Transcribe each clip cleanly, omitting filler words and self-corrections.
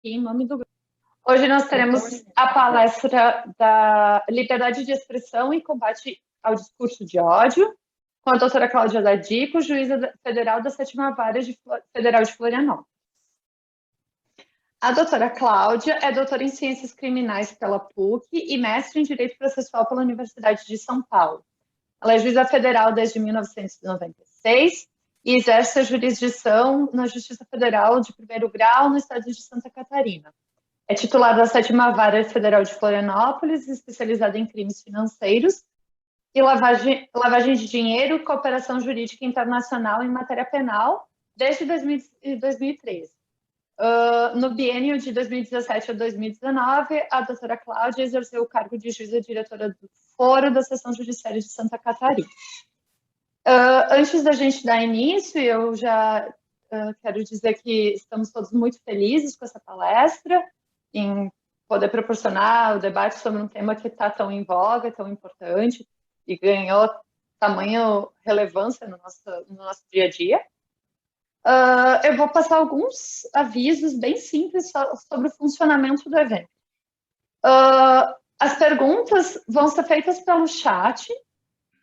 em nome do grupo. Hoje nós teremos a palestra da Liberdade de Expressão e Combate ao Discurso de Ódio, com a doutora Cláudia Ladico, juíza federal da 7ª Vara Federal de Florianópolis. A doutora Cláudia é doutora em Ciências Criminais pela PUC e mestre em Direito Processual pela Universidade de São Paulo. Ela é juíza federal desde 1996 e exerce a jurisdição na Justiça Federal de primeiro grau no estado de Santa Catarina. É titular da 7ª Vara Federal de Florianópolis, especializada em crimes financeiros e lavagem de dinheiro, cooperação jurídica internacional em matéria penal desde 2013. No biênio de 2017 a 2019, a doutora Cláudia exerceu o cargo de juíza diretora do Foro da Seção Judiciária de Santa Catarina. Antes da gente dar início, eu já quero dizer que estamos todos muito felizes com essa palestra, em poder proporcionar o debate sobre um tema que está tão em voga, tão importante, e ganhou tamanha relevância no nosso dia a dia. Eu vou passar alguns avisos bem simples sobre o funcionamento do evento. As perguntas vão ser feitas pelo chat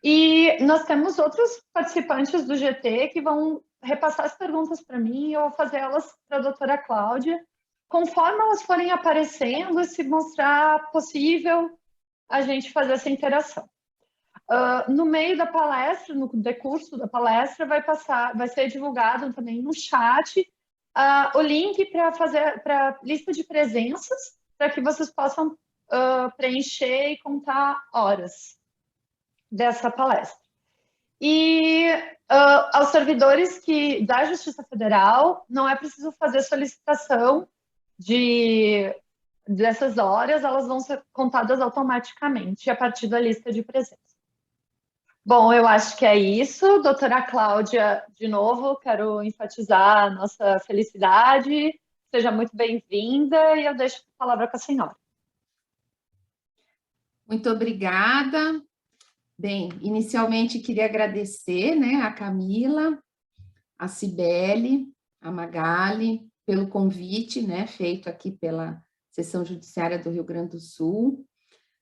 e nós temos outros participantes do GT que vão repassar as perguntas para mim e eu vou fazer elas para a doutora Cláudia. Conforme elas forem aparecendo, se mostrar possível a gente fazer essa interação. No meio da palestra, no decurso da palestra, vai ser divulgado também no chat o link para a lista de presenças, para que vocês possam preencher e contar horas dessa palestra. E aos servidores da Justiça Federal, não é preciso fazer solicitação dessas horas, elas vão ser contadas automaticamente a partir da lista de presença. Bom, eu acho que é isso. Doutora Cláudia, de novo, quero enfatizar a nossa felicidade. Seja muito bem-vinda e eu deixo a palavra com a senhora. Muito obrigada. Bem, inicialmente queria agradecer, né, a Camila, a Cibele, a Magali, pelo convite, né, feito aqui pela Seção Judiciária do Rio Grande do Sul.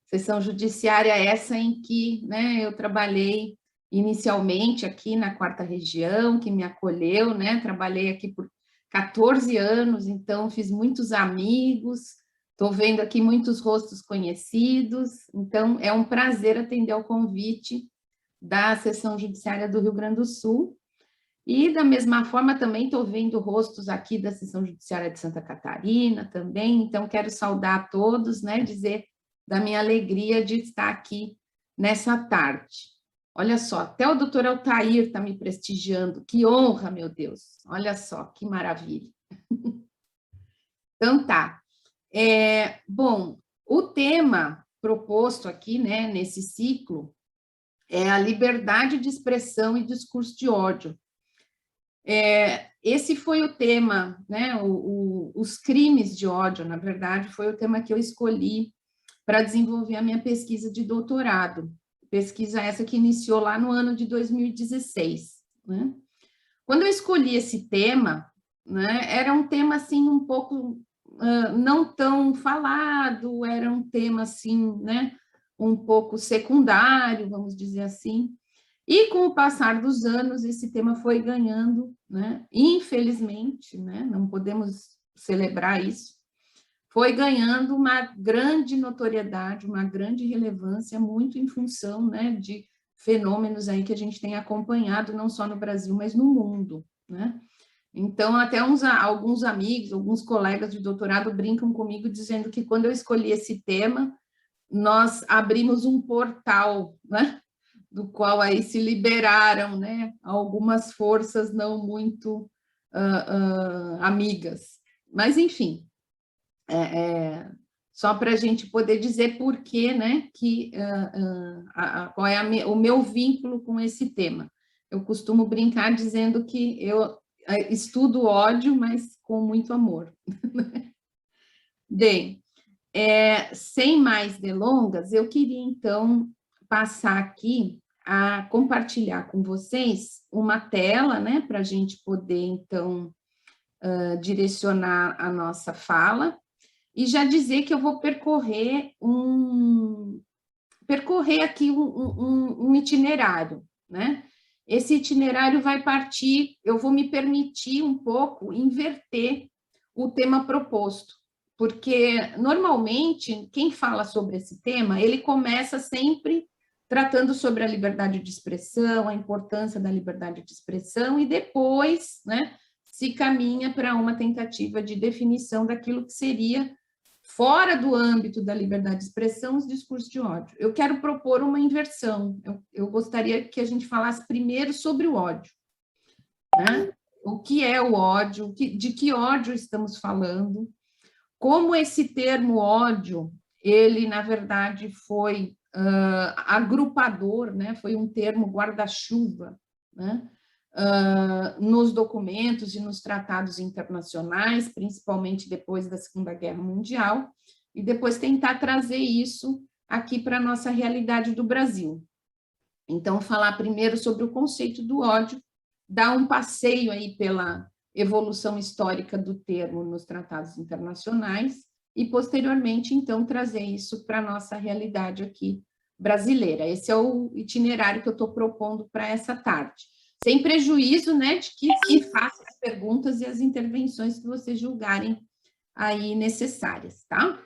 Seção Judiciária essa em que, né, eu trabalhei inicialmente aqui na 4ª Região, que me acolheu, né, trabalhei aqui por 14 anos, então fiz muitos amigos, estou vendo aqui muitos rostos conhecidos, então é um prazer atender ao convite da Seção Judiciária do Rio Grande do Sul. E, da mesma forma, também estou vendo rostos aqui da Seção Judiciária de Santa Catarina também, então quero saudar a todos, né, dizer da minha alegria de estar aqui nessa tarde. Olha só, até o doutor Altair está me prestigiando, que honra, meu Deus, olha só, que maravilha. Então tá, bom, o tema proposto aqui, né, nesse ciclo, é a liberdade de expressão e discurso de ódio. Esse foi o tema, né, os crimes de ódio, na verdade, foi o tema que eu escolhi para desenvolver a minha pesquisa de doutorado, pesquisa essa que iniciou lá no ano de 2016, né? Quando eu escolhi esse tema, né, era um tema, assim, um pouco não tão falado, era um tema, assim, né, um pouco secundário, vamos dizer assim, e com o passar dos anos, esse tema foi ganhando, né, infelizmente, né, não podemos celebrar isso, foi ganhando uma grande notoriedade, uma grande relevância, muito em função, né, de fenômenos aí que a gente tem acompanhado, não só no Brasil, mas no mundo, né? Então, até alguns amigos, alguns colegas de doutorado brincam comigo, dizendo que quando eu escolhi esse tema, nós abrimos um portal, né, do qual aí se liberaram, né, algumas forças não muito amigas. Mas, enfim, só para a gente poder dizer por que, né, qual é o meu vínculo com esse tema. Eu costumo brincar dizendo que eu estudo ódio, mas com muito amor. Bem, sem mais delongas, eu queria, então, passar aqui a compartilhar com vocês uma tela, né, para a gente poder, então, direcionar a nossa fala, e já dizer que eu vou percorrer aqui um itinerário, né? Esse itinerário vai partir, eu vou me permitir um pouco inverter o tema proposto, porque normalmente quem fala sobre esse tema, ele começa sempre tratando sobre a liberdade de expressão, a importância da liberdade de expressão, e depois, né, se caminha para uma tentativa de definição daquilo que seria, fora do âmbito da liberdade de expressão, os discursos de ódio. Eu quero propor uma inversão. Eu gostaria que a gente falasse primeiro sobre o ódio, né? O que é o ódio? De que ódio estamos falando? Como esse termo ódio, ele, na verdade, foi agrupador, né? Foi um termo guarda-chuva, né? Nos documentos e nos tratados internacionais, principalmente depois da Segunda Guerra Mundial, e depois tentar trazer isso aqui para a nossa realidade do Brasil. Então, falar primeiro sobre o conceito do ódio, dar um passeio aí pela evolução histórica do termo nos tratados internacionais, e, posteriormente, então, trazer isso para a nossa realidade aqui brasileira. Esse é o itinerário que eu estou propondo para essa tarde. Sem prejuízo, né, de que se façam as perguntas e as intervenções que vocês julgarem aí necessárias, tá?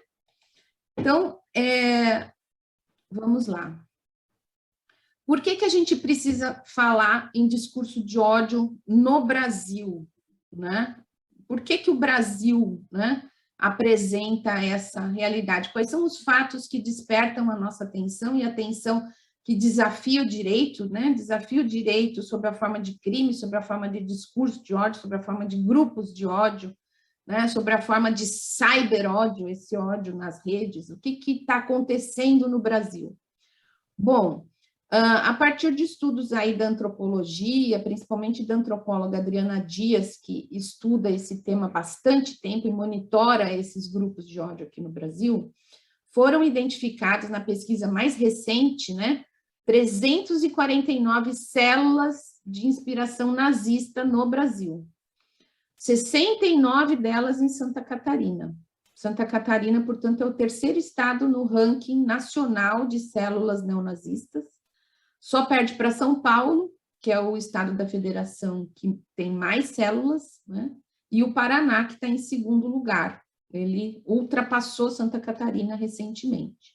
Então, vamos lá. Por que a gente precisa falar em discurso de ódio no Brasil, né? Por que o Brasil, né, apresenta essa realidade? Quais são os fatos que despertam a nossa atenção e a atenção que desafia o direito, né? Desafia o direito sobre a forma de crime, sobre a forma de discurso de ódio, sobre a forma de grupos de ódio, né? Sobre a forma de cyber-ódio, esse ódio nas redes. O que está acontecendo no Brasil? Bom, a partir de estudos aí da antropologia, principalmente da antropóloga Adriana Dias, que estuda esse tema há bastante tempo e monitora esses grupos de ódio aqui no Brasil, foram identificados na pesquisa mais recente, né, 349 células de inspiração nazista no Brasil. 69 delas em Santa Catarina. Santa Catarina, portanto, é o terceiro estado no ranking nacional de células neonazistas. Só perde para São Paulo, que é o estado da federação que tem mais células, né? E o Paraná, que está em segundo lugar. Ele ultrapassou Santa Catarina recentemente.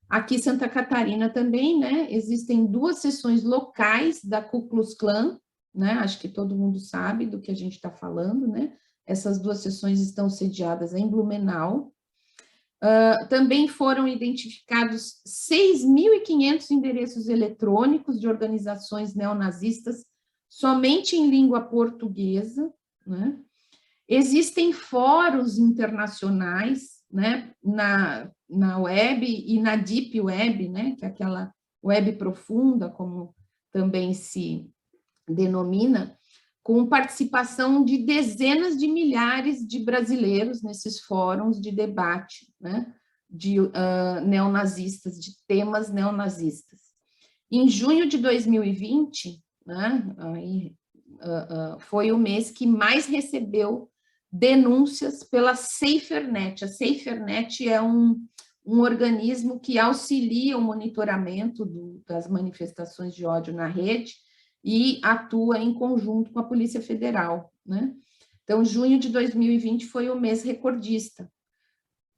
Aqui, Santa Catarina também, né? Existem 2 seções locais da Ku Klux Klan, né? Acho que todo mundo sabe do que a gente está falando, né? Essas 2 seções estão sediadas em Blumenau. Também foram identificados 6.500 endereços eletrônicos de organizações neonazistas somente em língua portuguesa, né? Existem fóruns internacionais, né, na web e na deep web, né, que é aquela web profunda, como também se denomina, com participação de dezenas de milhares de brasileiros nesses fóruns de debate, né, de neonazistas, de temas neonazistas. Em junho de 2020, né, foi o mês que mais recebeu denúncias pela SaferNet. A SaferNet é um organismo que auxilia o monitoramento das manifestações de ódio na rede e atua em conjunto com a Polícia Federal, né? Então, junho de 2020 foi o mês recordista.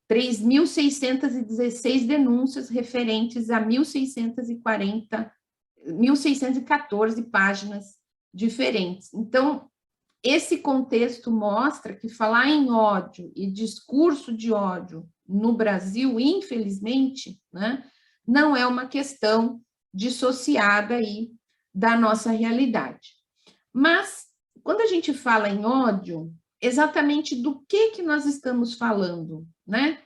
3.616 denúncias referentes a 1.614 páginas diferentes. Então, esse contexto mostra que falar em ódio e discurso de ódio no Brasil, infelizmente, né, não é uma questão dissociada aí da nossa realidade. Mas, quando a gente fala em ódio, exatamente do que nós estamos falando, né?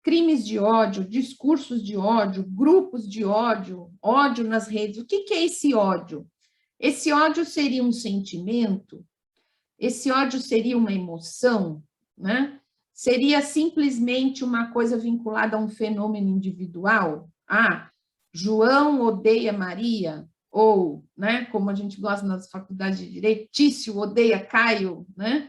Crimes de ódio, discursos de ódio, grupos de ódio, ódio nas redes. O que é esse ódio? Esse ódio seria um sentimento? Esse ódio seria uma emoção, né? Seria simplesmente uma coisa vinculada a um fenômeno individual? Ah, João odeia Maria, ou, né, como a gente gosta nas faculdades de Direito, Tício odeia Caio, né?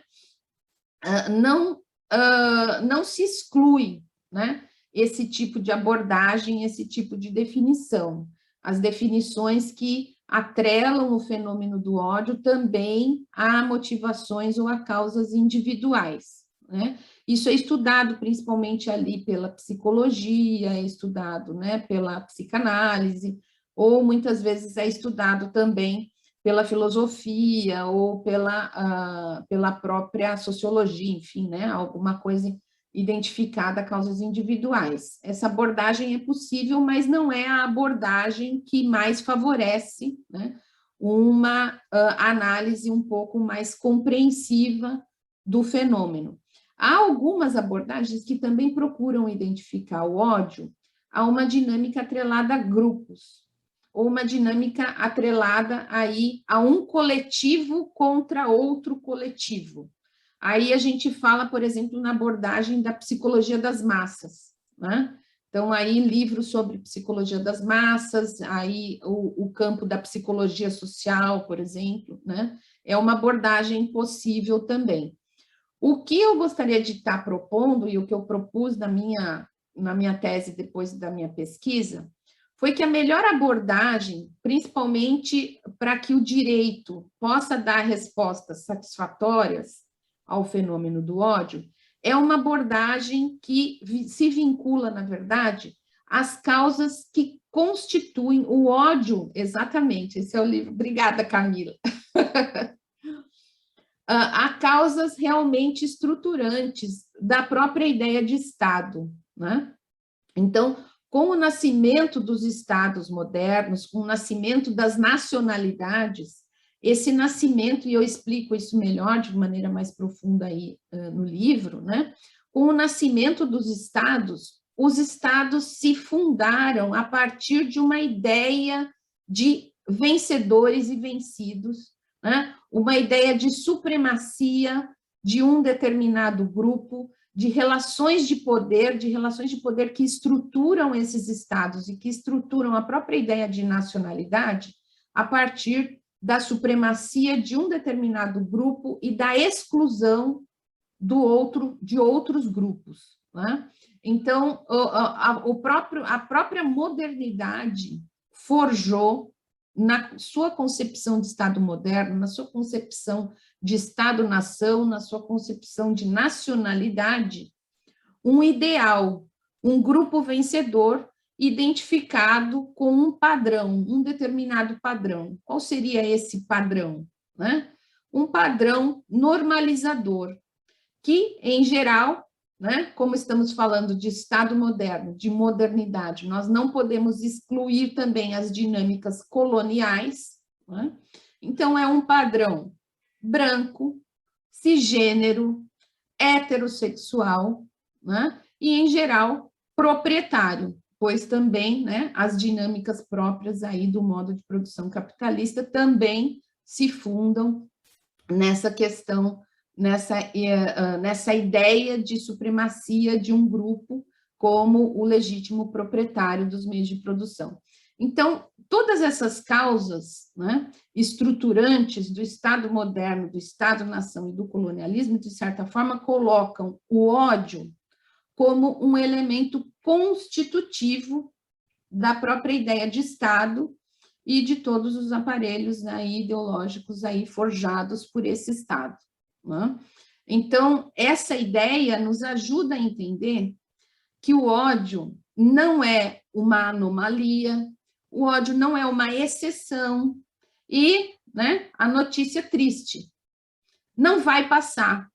não se exclui, né, esse tipo de abordagem, esse tipo de definição. As definições que atrelam o fenômeno do ódio também a motivações ou a causas individuais, né? Isso é estudado principalmente ali pela psicologia, é estudado, né, pela psicanálise, ou muitas vezes é estudado também pela filosofia ou pela própria sociologia, enfim, né, alguma coisa identificada a causas individuais. Essa abordagem é possível, mas não é a abordagem que mais favorece, né, uma análise um pouco mais compreensiva do fenômeno. Há algumas abordagens que também procuram identificar o ódio a uma dinâmica atrelada a grupos, ou uma dinâmica atrelada aí a um coletivo contra outro coletivo. Aí a gente fala, por exemplo, na abordagem da psicologia das massas, né? Então, aí livros sobre psicologia das massas, aí o campo da psicologia social, por exemplo, né? É uma abordagem possível também. O que eu gostaria de estar propondo, e o que eu propus na minha tese depois da minha pesquisa, foi que a melhor abordagem, principalmente para que o direito possa dar respostas satisfatórias ao fenômeno do ódio, é uma abordagem que se vincula, na verdade, às causas que constituem o ódio, exatamente, esse é o livro. Obrigada, Camila. Há causas realmente estruturantes da própria ideia de Estado, né? Então, com o nascimento dos Estados modernos, com o nascimento das nacionalidades, esse nascimento, e eu explico isso melhor, de maneira mais profunda aí no livro, né? Com o nascimento dos Estados, os Estados se fundaram a partir de uma ideia de vencedores e vencidos, né? Uma ideia de supremacia de um determinado grupo, de relações de poder que estruturam esses estados e que estruturam a própria ideia de nacionalidade a partir da supremacia de um determinado grupo e da exclusão de outros grupos, né? Então, a própria modernidade forjou, na sua concepção de Estado moderno, na sua concepção de Estado-nação, na sua concepção de nacionalidade, um ideal, um grupo vencedor identificado com um padrão, um determinado padrão. Qual seria esse padrão, né? Um padrão normalizador, que, em geral, né, como estamos falando de Estado moderno, de modernidade, nós não podemos excluir também as dinâmicas coloniais, né? Então, é um padrão branco, cisgênero, heterossexual, né? E, em geral, proprietário, pois também, né, as dinâmicas próprias aí do modo de produção capitalista também se fundam nessa questão, nessa ideia de supremacia de um grupo como o legítimo proprietário dos meios de produção. Então, todas essas causas, né, estruturantes do Estado moderno, do Estado-nação e do colonialismo, de certa forma, colocam o ódio como um elemento constitutivo da própria ideia de Estado e de todos os aparelhos aí ideológicos aí forjados por esse Estado, né? Então, essa ideia nos ajuda a entender que o ódio não é uma anomalia, o ódio não é uma exceção, e, né, a notícia triste, não vai passar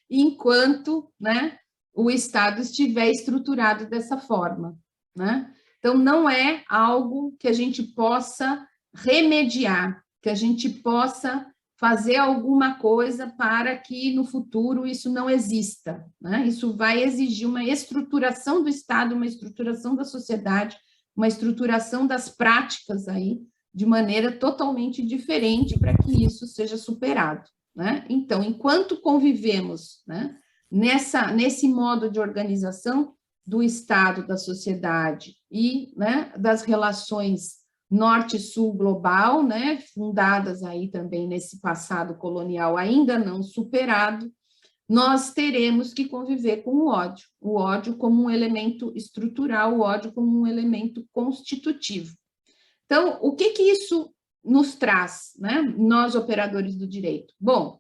enquanto, né, o Estado estiver estruturado dessa forma, né? Então, não é algo que a gente possa remediar, que a gente possa fazer alguma coisa para que no futuro isso não exista, né? Isso vai exigir uma estruturação do Estado, uma estruturação da sociedade, uma estruturação das práticas aí, de maneira totalmente diferente para que isso seja superado, né? Então, enquanto convivemos, né, nesse modo de organização do Estado, da sociedade e, né, das relações norte-sul global, né, fundadas aí também nesse passado colonial ainda não superado, nós teremos que conviver com o ódio como um elemento estrutural, o ódio como um elemento constitutivo. Então, o que isso nos traz, né? Nós, operadores do direito? Bom,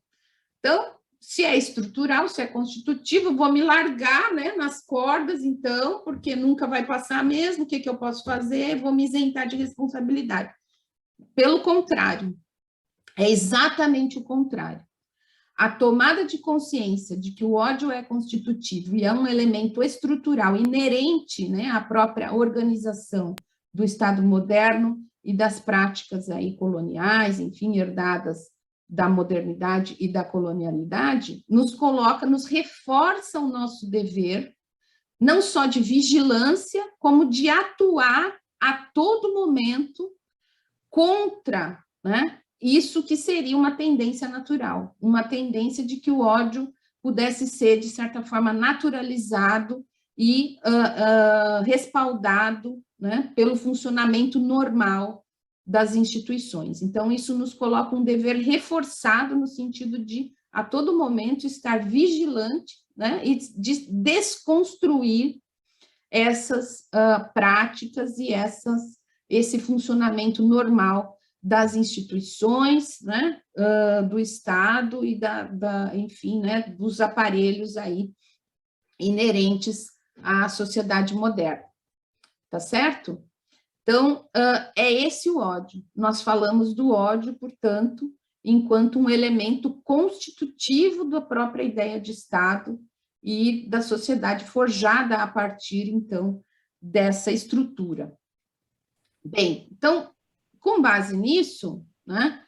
então, se é estrutural, se é constitutivo, vou me largar, né, nas cordas, então, porque nunca vai passar mesmo, o que eu posso fazer? Vou me isentar de responsabilidade. Pelo contrário, é exatamente o contrário. A tomada de consciência de que o ódio é constitutivo e é um elemento estrutural inerente, né, à própria organização do Estado moderno e das práticas aí coloniais, enfim, herdadas da modernidade e da colonialidade, nos coloca, nos reforça o nosso dever, não só de vigilância, como de atuar a todo momento contra, né, isso que seria uma tendência natural, uma tendência de que o ódio pudesse ser, de certa forma, naturalizado e respaldado, né, pelo funcionamento normal das instituições. Então, isso nos coloca um dever reforçado no sentido de, a todo momento, estar vigilante, né, e de desconstruir essas práticas e esse funcionamento normal das instituições, né, do Estado e enfim, né, dos aparelhos aí inerentes à sociedade moderna, tá certo? Então, é esse o ódio. Nós falamos do ódio, portanto, enquanto um elemento constitutivo da própria ideia de Estado e da sociedade forjada a partir, então, dessa estrutura. Bem, então, com base nisso, né,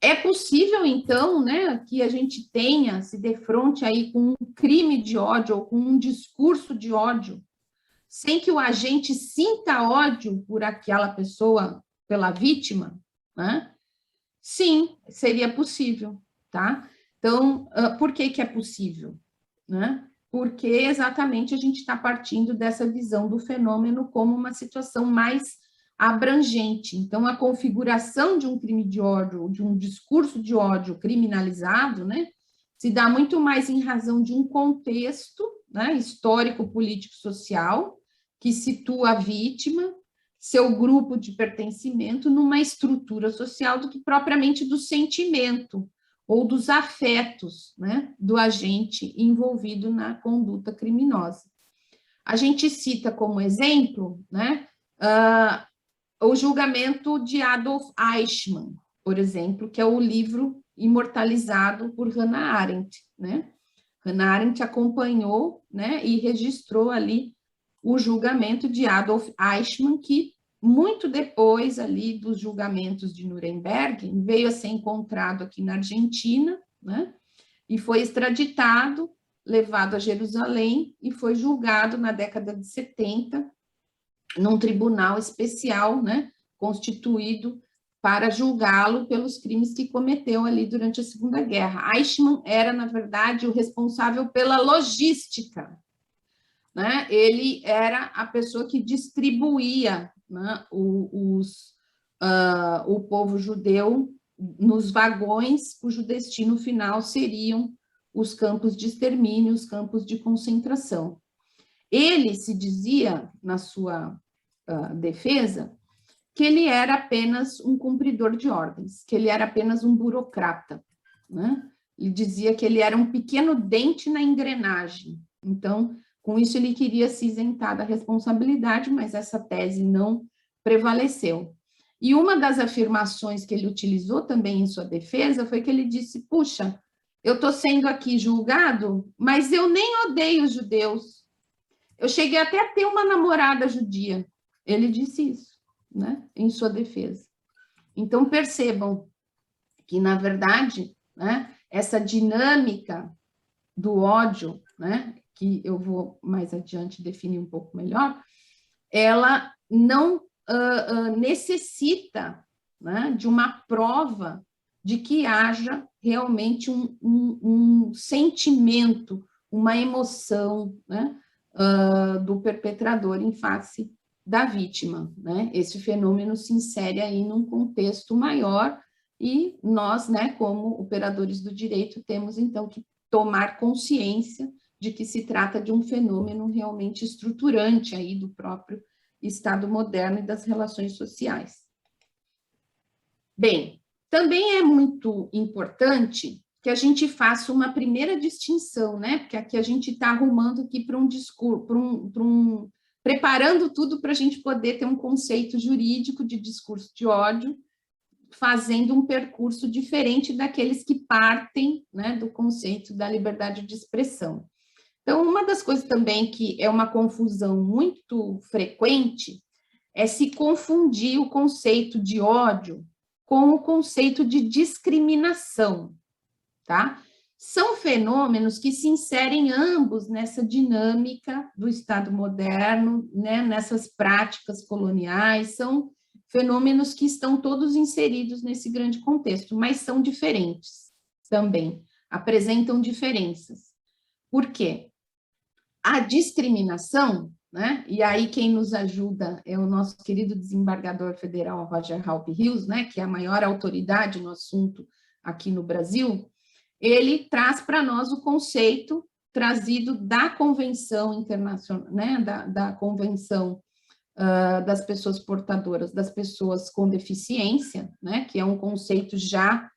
é possível, então, né, que a gente tenha, se defronte aí com um crime de ódio ou com um discurso de ódio, sem que o agente sinta ódio por aquela pessoa, pela vítima, né? Sim, seria possível, tá? Então, por que é possível, né? Porque exatamente a gente está partindo dessa visão do fenômeno como uma situação mais abrangente. Então, a configuração de um crime de ódio, de um discurso de ódio criminalizado, né, se dá muito mais em razão de um contexto, né, histórico, político, social, que situa a vítima, seu grupo de pertencimento, numa estrutura social do que propriamente do sentimento ou dos afetos, né, do agente envolvido na conduta criminosa. A gente cita como exemplo, né, o julgamento de Adolf Eichmann, por exemplo, que é o livro imortalizado por Hannah Arendt, né? Hannah Arendt acompanhou, né, e registrou ali o julgamento de Adolf Eichmann, que muito depois ali dos julgamentos de Nuremberg, veio a ser encontrado aqui na Argentina, né? E foi extraditado, levado a Jerusalém e foi julgado na década de 70 num tribunal especial, né, constituído para julgá-lo pelos crimes que cometeu ali durante a Segunda Guerra. Eichmann era, na verdade, o responsável pela logística, né? Ele era a pessoa que distribuía, né, o povo judeu nos vagões cujo destino final seriam os campos de extermínio, os campos de concentração. Ele se dizia, na sua defesa, que ele era apenas um cumpridor de ordens, que ele era apenas um burocrata, né? Ele dizia que ele era um pequeno dente na engrenagem. Então, com isso, ele queria se isentar da responsabilidade, mas essa tese não prevaleceu. E uma das afirmações que ele utilizou também em sua defesa foi que ele disse, puxa, eu estou sendo aqui julgado, mas eu nem odeio os judeus. Eu cheguei até a ter uma namorada judia. Ele disse isso, né, em sua defesa. Então, percebam que, na verdade, né, essa dinâmica do ódio, né, que eu vou mais adiante definir um pouco melhor, ela não necessita, né, de uma prova de que haja realmente um sentimento, uma emoção, né, do perpetrador em face da vítima, né? Esse fenômeno se insere aí num contexto maior e nós, né, como operadores do direito, temos então que tomar consciência de que se trata de um fenômeno realmente estruturante aí do próprio Estado moderno e das relações sociais. Bem, também é muito importante que a gente faça uma primeira distinção, né? Porque aqui a gente está arrumando aqui para um discurso, preparando tudo para a gente poder ter um conceito jurídico de discurso de ódio, fazendo um percurso diferente daqueles que partem, né, do conceito da liberdade de expressão. Então, uma das coisas também que é uma confusão muito frequente é se confundir o conceito de ódio com o conceito de discriminação, tá? São fenômenos que se inserem ambos nessa dinâmica do Estado moderno, né, nessas práticas coloniais, são fenômenos que estão todos inseridos nesse grande contexto, mas são diferentes também, apresentam diferenças. Por quê? A discriminação, né, e aí quem nos ajuda é o nosso querido desembargador federal Roger Halpe Rios, né, que é a maior autoridade no assunto aqui no Brasil. Ele traz para nós o conceito trazido da Convenção Internacional, né, da Convenção das pessoas portadoras, das pessoas com deficiência, né, que é um conceito já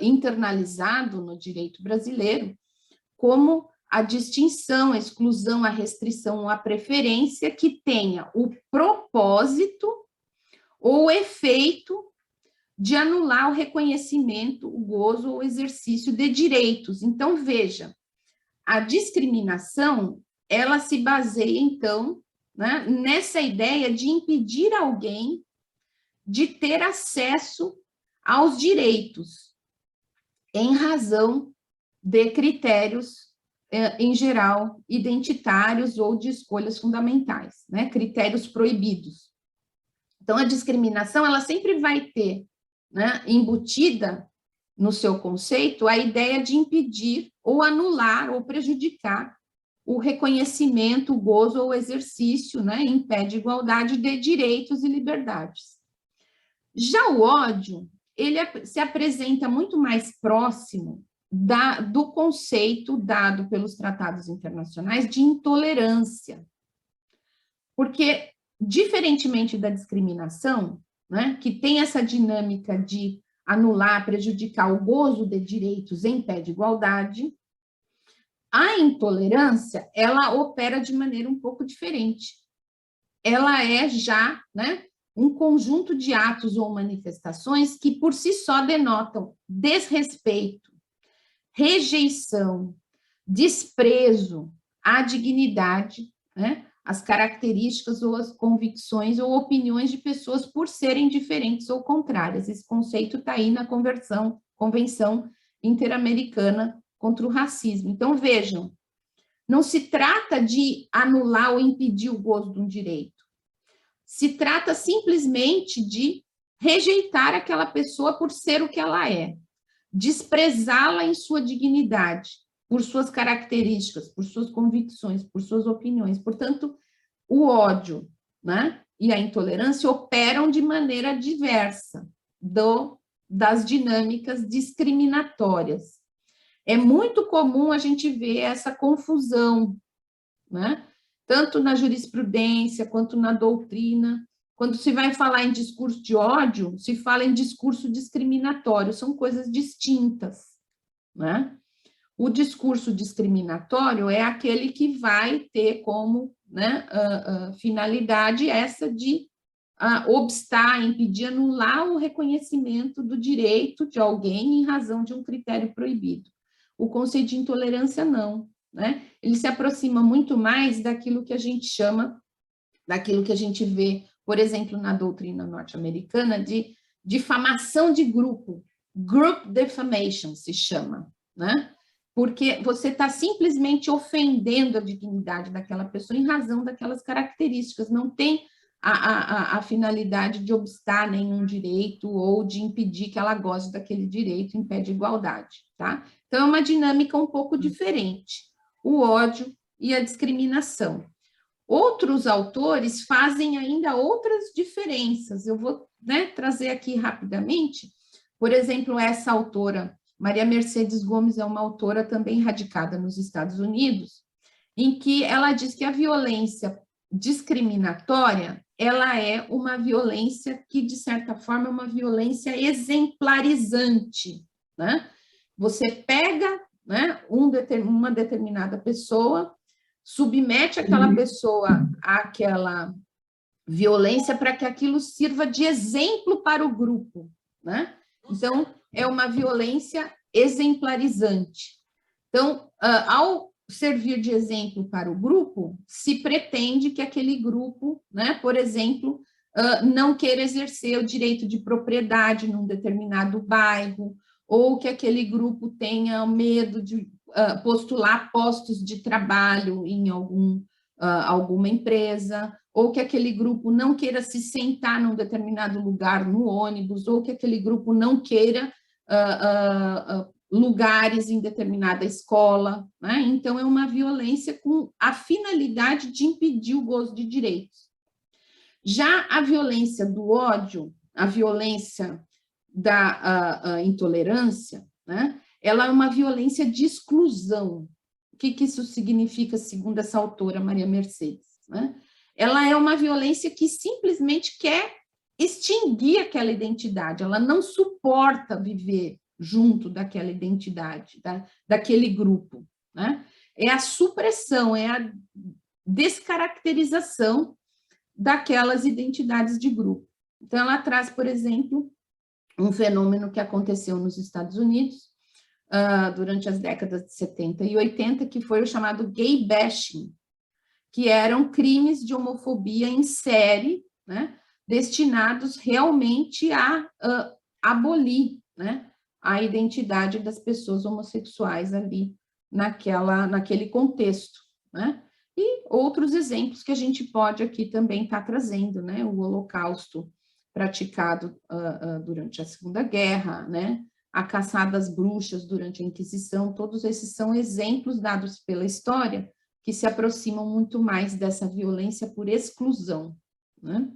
internalizado no direito brasileiro, como a distinção, a exclusão, a restrição, a preferência que tenha o propósito ou o efeito de anular o reconhecimento, o gozo ou o exercício de direitos. Então, veja, a discriminação, ela se baseia, então, né, nessa ideia de impedir alguém de ter acesso aos direitos, em razão de critérios, em geral, identitários ou de escolhas fundamentais, né, critérios proibidos. Então, a discriminação, ela sempre vai ter, né, embutida no seu conceito a ideia de impedir ou anular ou prejudicar o reconhecimento, o gozo ou o exercício, né, em pé de igualdade de direitos e liberdades. Já o ódio, ele se apresenta muito mais próximo do conceito dado pelos tratados internacionais de intolerância, porque, diferentemente da discriminação, né, que tem essa dinâmica de anular, prejudicar o gozo de direitos em pé de igualdade, a intolerância, ela opera de maneira um pouco diferente. Ela é já, né, um conjunto de atos ou manifestações que por si só denotam desrespeito, rejeição, desprezo à dignidade, né, as características ou as convicções ou opiniões de pessoas por serem diferentes ou contrárias. Esse conceito está aí na Convenção Interamericana contra o Racismo. Então, vejam, não se trata de anular ou impedir o gozo de um direito. Se trata simplesmente de rejeitar aquela pessoa por ser o que ela é, desprezá-la em sua dignidade, por suas características, por suas convicções, por suas opiniões. Portanto, o ódio, né, e a intolerância operam de maneira diversa das dinâmicas discriminatórias. É muito comum a gente ver essa confusão, né, tanto na jurisprudência quanto na doutrina. Quando se vai falar em discurso de ódio, se fala em discurso discriminatório, são coisas distintas, né? O discurso discriminatório é aquele que vai ter como, né, finalidade essa de obstar, impedir, anular o reconhecimento do direito de alguém em razão de um critério proibido. O conceito de intolerância não, né? Ele se aproxima muito mais daquilo que a gente chama, daquilo que a gente vê, por exemplo, na doutrina norte-americana, de difamação de grupo, group defamation se chama, né? Porque você está simplesmente ofendendo a dignidade daquela pessoa em razão daquelas características, não tem a finalidade de obstar nenhum direito ou de impedir que ela goze daquele direito em pé de igualdade, tá? Então, é uma dinâmica um pouco diferente, o ódio e a discriminação. Outros autores fazem ainda outras diferenças, eu vou, né, trazer aqui rapidamente, por exemplo, essa autora Maria Mercedes Gomes é uma autora também radicada nos Estados Unidos, em que ela diz que a violência discriminatória, ela é uma violência que, de certa forma, é uma violência exemplarizante, né? Você pega, né, uma determinada pessoa, submete aquela pessoa àquela violência para que aquilo sirva de exemplo para o grupo, né? Então, é uma violência exemplarizante. Então, ao servir de exemplo para o grupo, se pretende que aquele grupo, né, por exemplo, não queira exercer o direito de propriedade num determinado bairro, ou que aquele grupo tenha medo de postular postos de trabalho em alguma empresa, ou que aquele grupo não queira se sentar num determinado lugar no ônibus, ou que aquele grupo não queira lugares em determinada escola, né? Então, é uma violência com a finalidade de impedir o gozo de direitos. Já a violência do ódio, a violência da intolerância, né? Ela é uma violência de exclusão. O que isso significa, segundo essa autora, Maria Mercedes, né? Ela é uma violência que simplesmente quer extinguir aquela identidade, ela não suporta viver junto daquela identidade, daquele grupo, né? É a supressão, é a descaracterização daquelas identidades de grupo. Então, ela traz, por exemplo, um fenômeno que aconteceu nos Estados Unidos durante as décadas de 70 e 80, que foi o chamado gay bashing, que eram crimes de homofobia em série, né, destinados realmente a abolir, né, a identidade das pessoas homossexuais ali naquele contexto, né? E outros exemplos que a gente pode aqui também estar trazendo, né? O Holocausto praticado durante a Segunda Guerra, né? A caçada às bruxas durante a Inquisição, todos esses são exemplos dados pela história que se aproximam muito mais dessa violência por exclusão, né?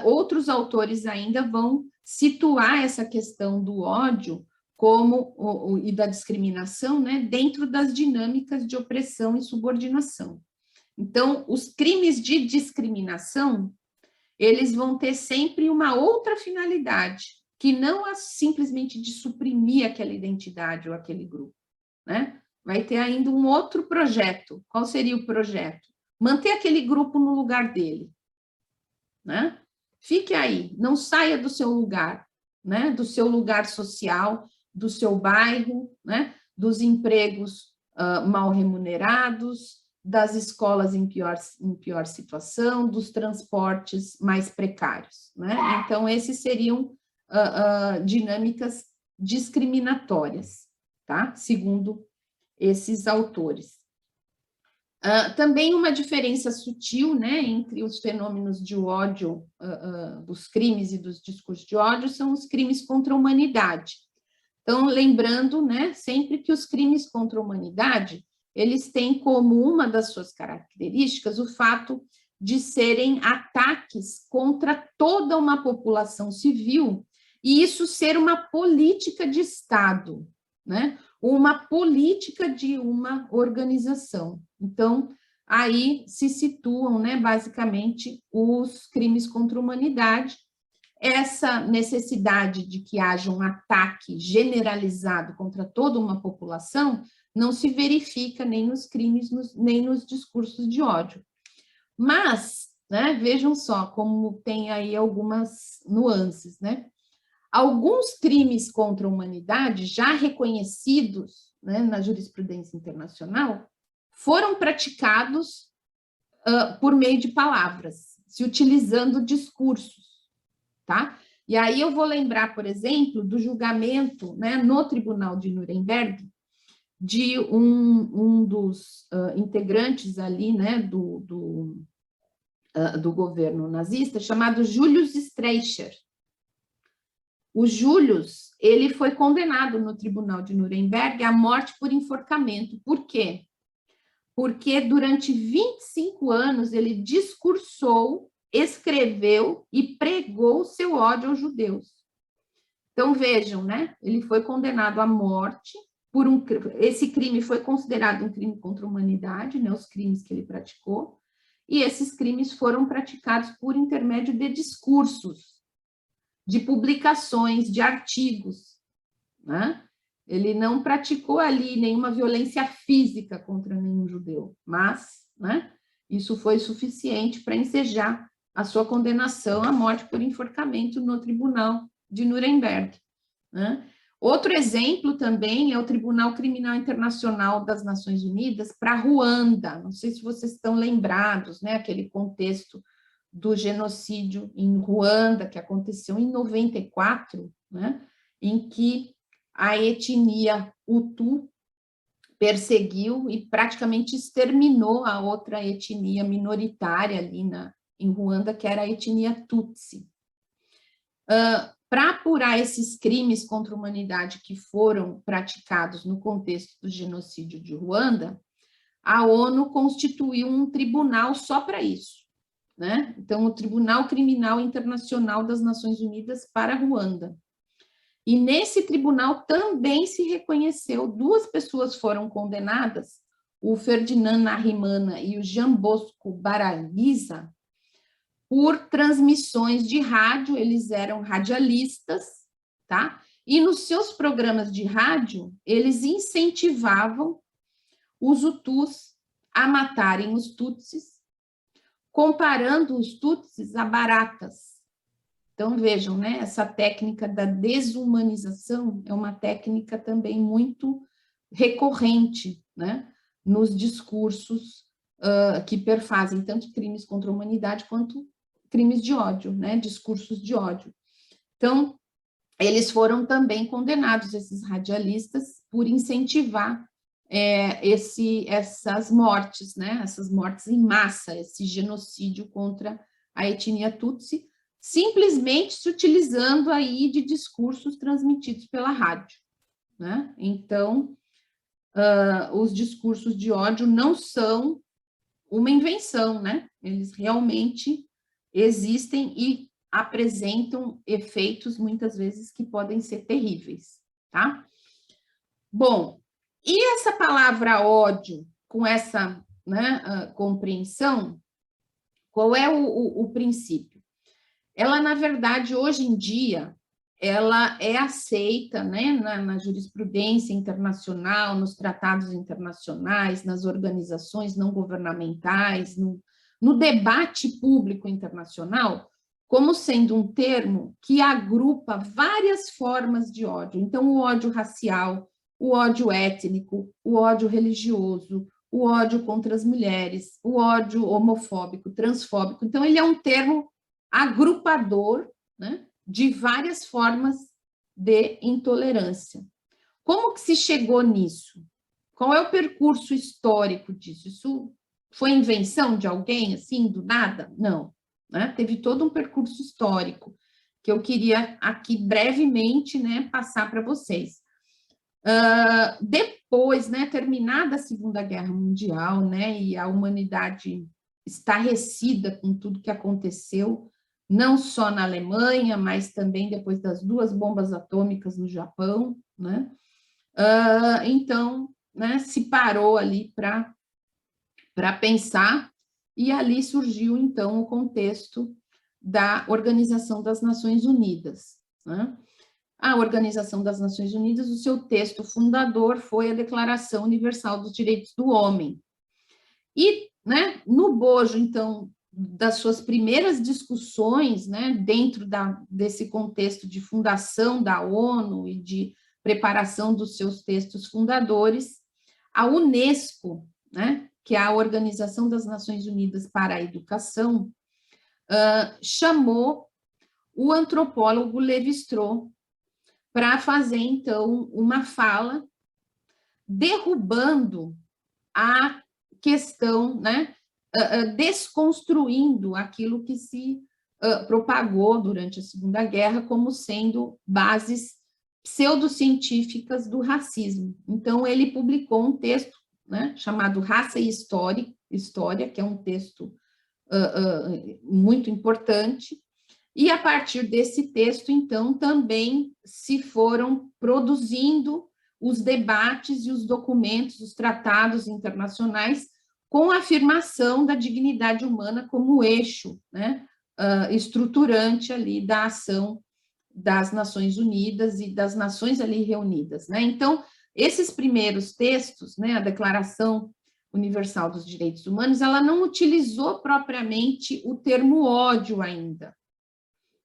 Outros autores ainda vão situar essa questão do ódio e da discriminação, né, dentro das dinâmicas de opressão e subordinação. Então, os crimes de discriminação, eles vão ter sempre uma outra finalidade, que não é simplesmente de suprimir aquela identidade ou aquele grupo, né? Vai ter ainda um outro projeto. Qual seria o projeto? Manter aquele grupo no lugar dele, né? Fique aí, não saia do seu lugar, né? Do seu lugar social, do seu bairro, né? Dos empregos mal remunerados, das escolas em pior situação, dos transportes mais precários, né? Então, esses seriam dinâmicas discriminatórias, tá? Segundo esses autores. Também uma diferença sutil, né, entre os fenômenos de ódio, dos crimes e dos discursos de ódio, são os crimes contra a humanidade. Então, lembrando, né, sempre que os crimes contra a humanidade, eles têm como uma das suas características o fato de serem ataques contra toda uma população civil, e isso ser uma política de Estado, né? Uma política de uma organização. Então, aí se situam, né, basicamente, os crimes contra a humanidade, essa necessidade de que haja um ataque generalizado contra toda uma população não se verifica nem nos crimes, nem nos discursos de ódio. Mas, né, vejam só como tem aí algumas nuances, né? Alguns crimes contra a humanidade, já reconhecidos, né, na jurisprudência internacional, foram praticados por meio de palavras, se utilizando discursos, tá? E aí eu vou lembrar, por exemplo, do julgamento, né, no Tribunal de Nuremberg, de um dos integrantes ali, né, do governo nazista, chamado Julius Streicher. O Julius, ele foi condenado no Tribunal de Nuremberg à morte por enforcamento. Por quê? Porque durante 25 anos ele discursou, escreveu e pregou seu ódio aos judeus. Então, vejam, né? Ele foi condenado à morte por esse crime foi considerado um crime contra a humanidade, né? Os crimes que ele praticou, e esses crimes foram praticados por intermédio de discursos, de publicações, de artigos, né? Ele não praticou ali nenhuma violência física contra nenhum judeu, mas, né, isso foi suficiente para ensejar a sua condenação à morte por enforcamento no Tribunal de Nuremberg, né? Outro exemplo também é o Tribunal Criminal Internacional das Nações Unidas para Ruanda. Não sei se vocês estão lembrados, né, aquele contexto do genocídio em Ruanda, que aconteceu em 94, né, em que a etnia Hutu perseguiu e praticamente exterminou a outra etnia minoritária ali em Ruanda, que era a etnia Tutsi. Para apurar esses crimes contra a humanidade que foram praticados no contexto do genocídio de Ruanda, a ONU constituiu um tribunal só para isso, né? Então, o Tribunal Criminal Internacional das Nações Unidas para Ruanda. E nesse tribunal também se reconheceu, 2 pessoas foram condenadas, o Ferdinand Narimana e o Jean Bosco Baraguisa, por transmissões de rádio, eles eram radialistas, tá? E nos seus programas de rádio, eles incentivavam os Hutus a matarem os Tutsis, comparando os Tutsis a baratas. Então, vejam, né? Essa técnica da desumanização é uma técnica também muito recorrente, né? Nos discursos que perfazem tanto crimes contra a humanidade quanto crimes de ódio, né? Discursos de ódio. Então, eles foram também condenados, esses radialistas, por incentivar essas mortes, né? Essas mortes em massa, esse genocídio contra a etnia Tutsi, simplesmente se utilizando aí de discursos transmitidos pela rádio, né? Então, os discursos de ódio não são uma invenção, né? Eles realmente existem e apresentam efeitos, muitas vezes, que podem ser terríveis, tá? Bom, e essa palavra ódio, com essa, né, compreensão, qual é o princípio? Ela, na verdade, hoje em dia, ela é aceita, né, na jurisprudência internacional, nos tratados internacionais, nas organizações não governamentais, no debate público internacional, como sendo um termo que agrupa várias formas de ódio. Então, o ódio racial, o ódio étnico, o ódio religioso, o ódio contra as mulheres, o ódio homofóbico, transfóbico. Então, ele é um termo agrupador, né, de várias formas de intolerância. Como que se chegou nisso? Qual é o percurso histórico disso? Isso foi invenção de alguém, assim, do nada? Não, né? Teve todo um percurso histórico que eu queria aqui brevemente, né, passar para vocês. Depois, né, terminada a Segunda Guerra Mundial, né, e a humanidade estarrecida com tudo que aconteceu, não só na Alemanha, mas também depois das 2 bombas atômicas no Japão, né? Então, né, se parou ali para pensar, e ali surgiu, então, o contexto da Organização das Nações Unidas, né? A Organização das Nações Unidas, o seu texto fundador foi a Declaração Universal dos Direitos do Homem. E, né, no bojo, então, das suas primeiras discussões, né, dentro desse contexto de fundação da ONU e de preparação dos seus textos fundadores, a Unesco, né, que é a Organização das Nações Unidas para a Educação, chamou o antropólogo Lévi-Strauss para fazer, então, uma fala derrubando a questão, né, desconstruindo aquilo que se propagou durante a Segunda Guerra como sendo bases pseudocientíficas do racismo. Então, ele publicou um texto, né, chamado Raça e História, que é um texto muito importante, E a partir desse texto, então, também se foram produzindo os debates e os documentos, os tratados internacionais, com a afirmação da dignidade humana como eixo, né, estruturante ali da ação das Nações Unidas e das nações ali reunidas, né? Então, esses primeiros textos, né, a Declaração Universal dos Direitos Humanos, ela não utilizou propriamente o termo ódio ainda,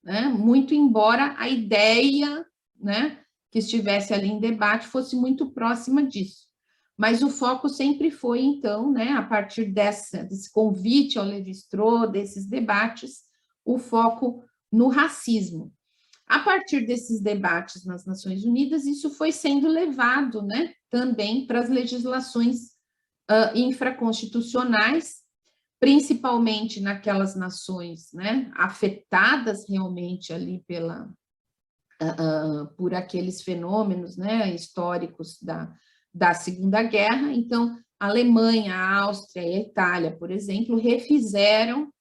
né? Muito embora a ideia, né, que estivesse ali em debate fosse muito próxima disso. Mas o foco sempre foi, então, né, a partir desse convite ao Lévi-Strauss, desses debates, o foco no racismo. A partir desses debates nas Nações Unidas, isso foi sendo levado, né, também para as legislações infraconstitucionais, principalmente naquelas nações, né, afetadas realmente ali por aqueles fenômenos, né, históricos da Segunda Guerra. Então, a Alemanha, a Áustria e a Itália, por exemplo, refizeram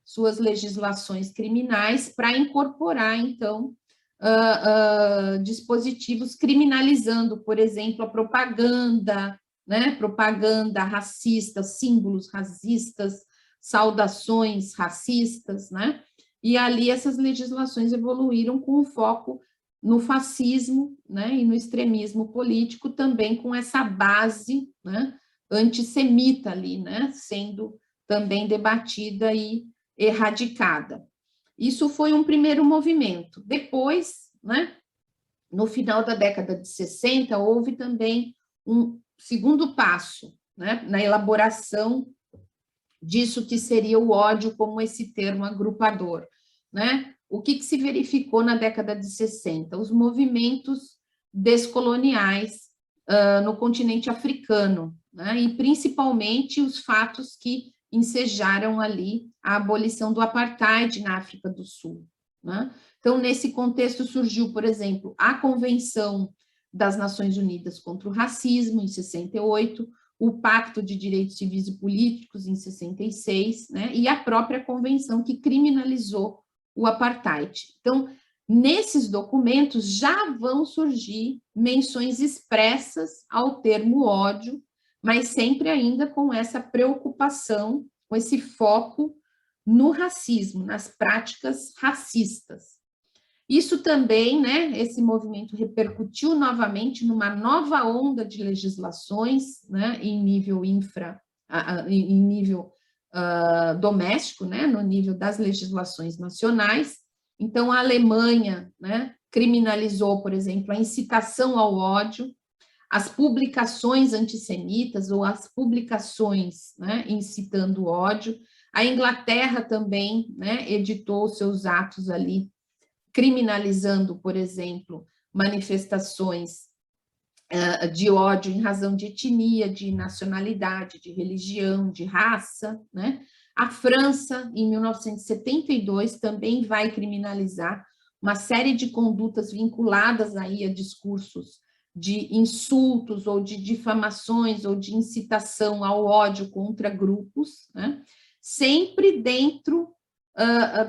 suas legislações criminais para incorporar, então, dispositivos criminalizando, por exemplo, a propaganda, né, propaganda racista, símbolos racistas, saudações racistas, né? E ali essas legislações evoluíram com foco no fascismo, né, e no extremismo político, também com essa base, né, antissemita ali, né, sendo também debatida e erradicada. Isso foi um primeiro movimento. Depois, né, no final da década de 60, houve também um segundo passo, né, na elaboração disso que seria o ódio como esse termo agrupador, né? O que se verificou na década de 60? Os movimentos descoloniais no continente africano, né? E principalmente os fatos que ensejaram ali a abolição do apartheid na África do Sul, né? Então, nesse contexto surgiu, por exemplo, a Convenção das Nações Unidas contra o Racismo, em 68, o Pacto de Direitos Civis e Políticos, em 66, né, e a própria convenção que criminalizou o apartheid. Então, nesses documentos já vão surgir menções expressas ao termo ódio, mas sempre ainda com essa preocupação, com esse foco no racismo, nas práticas racistas. Isso também, né, esse movimento repercutiu novamente numa nova onda de legislações, né, em nível doméstico, né, no nível das legislações nacionais. Então, a Alemanha, né, criminalizou, por exemplo, a incitação ao ódio, as publicações antissemitas ou as publicações, né, incitando ódio. A Inglaterra também, né, editou seus atos ali criminalizando, por exemplo, manifestações de ódio em razão de etnia, de nacionalidade, de religião, de raça, né? A França, em 1972, também vai criminalizar uma série de condutas vinculadas aí a discursos de insultos ou de difamações ou de incitação ao ódio contra grupos, né? Sempre dentro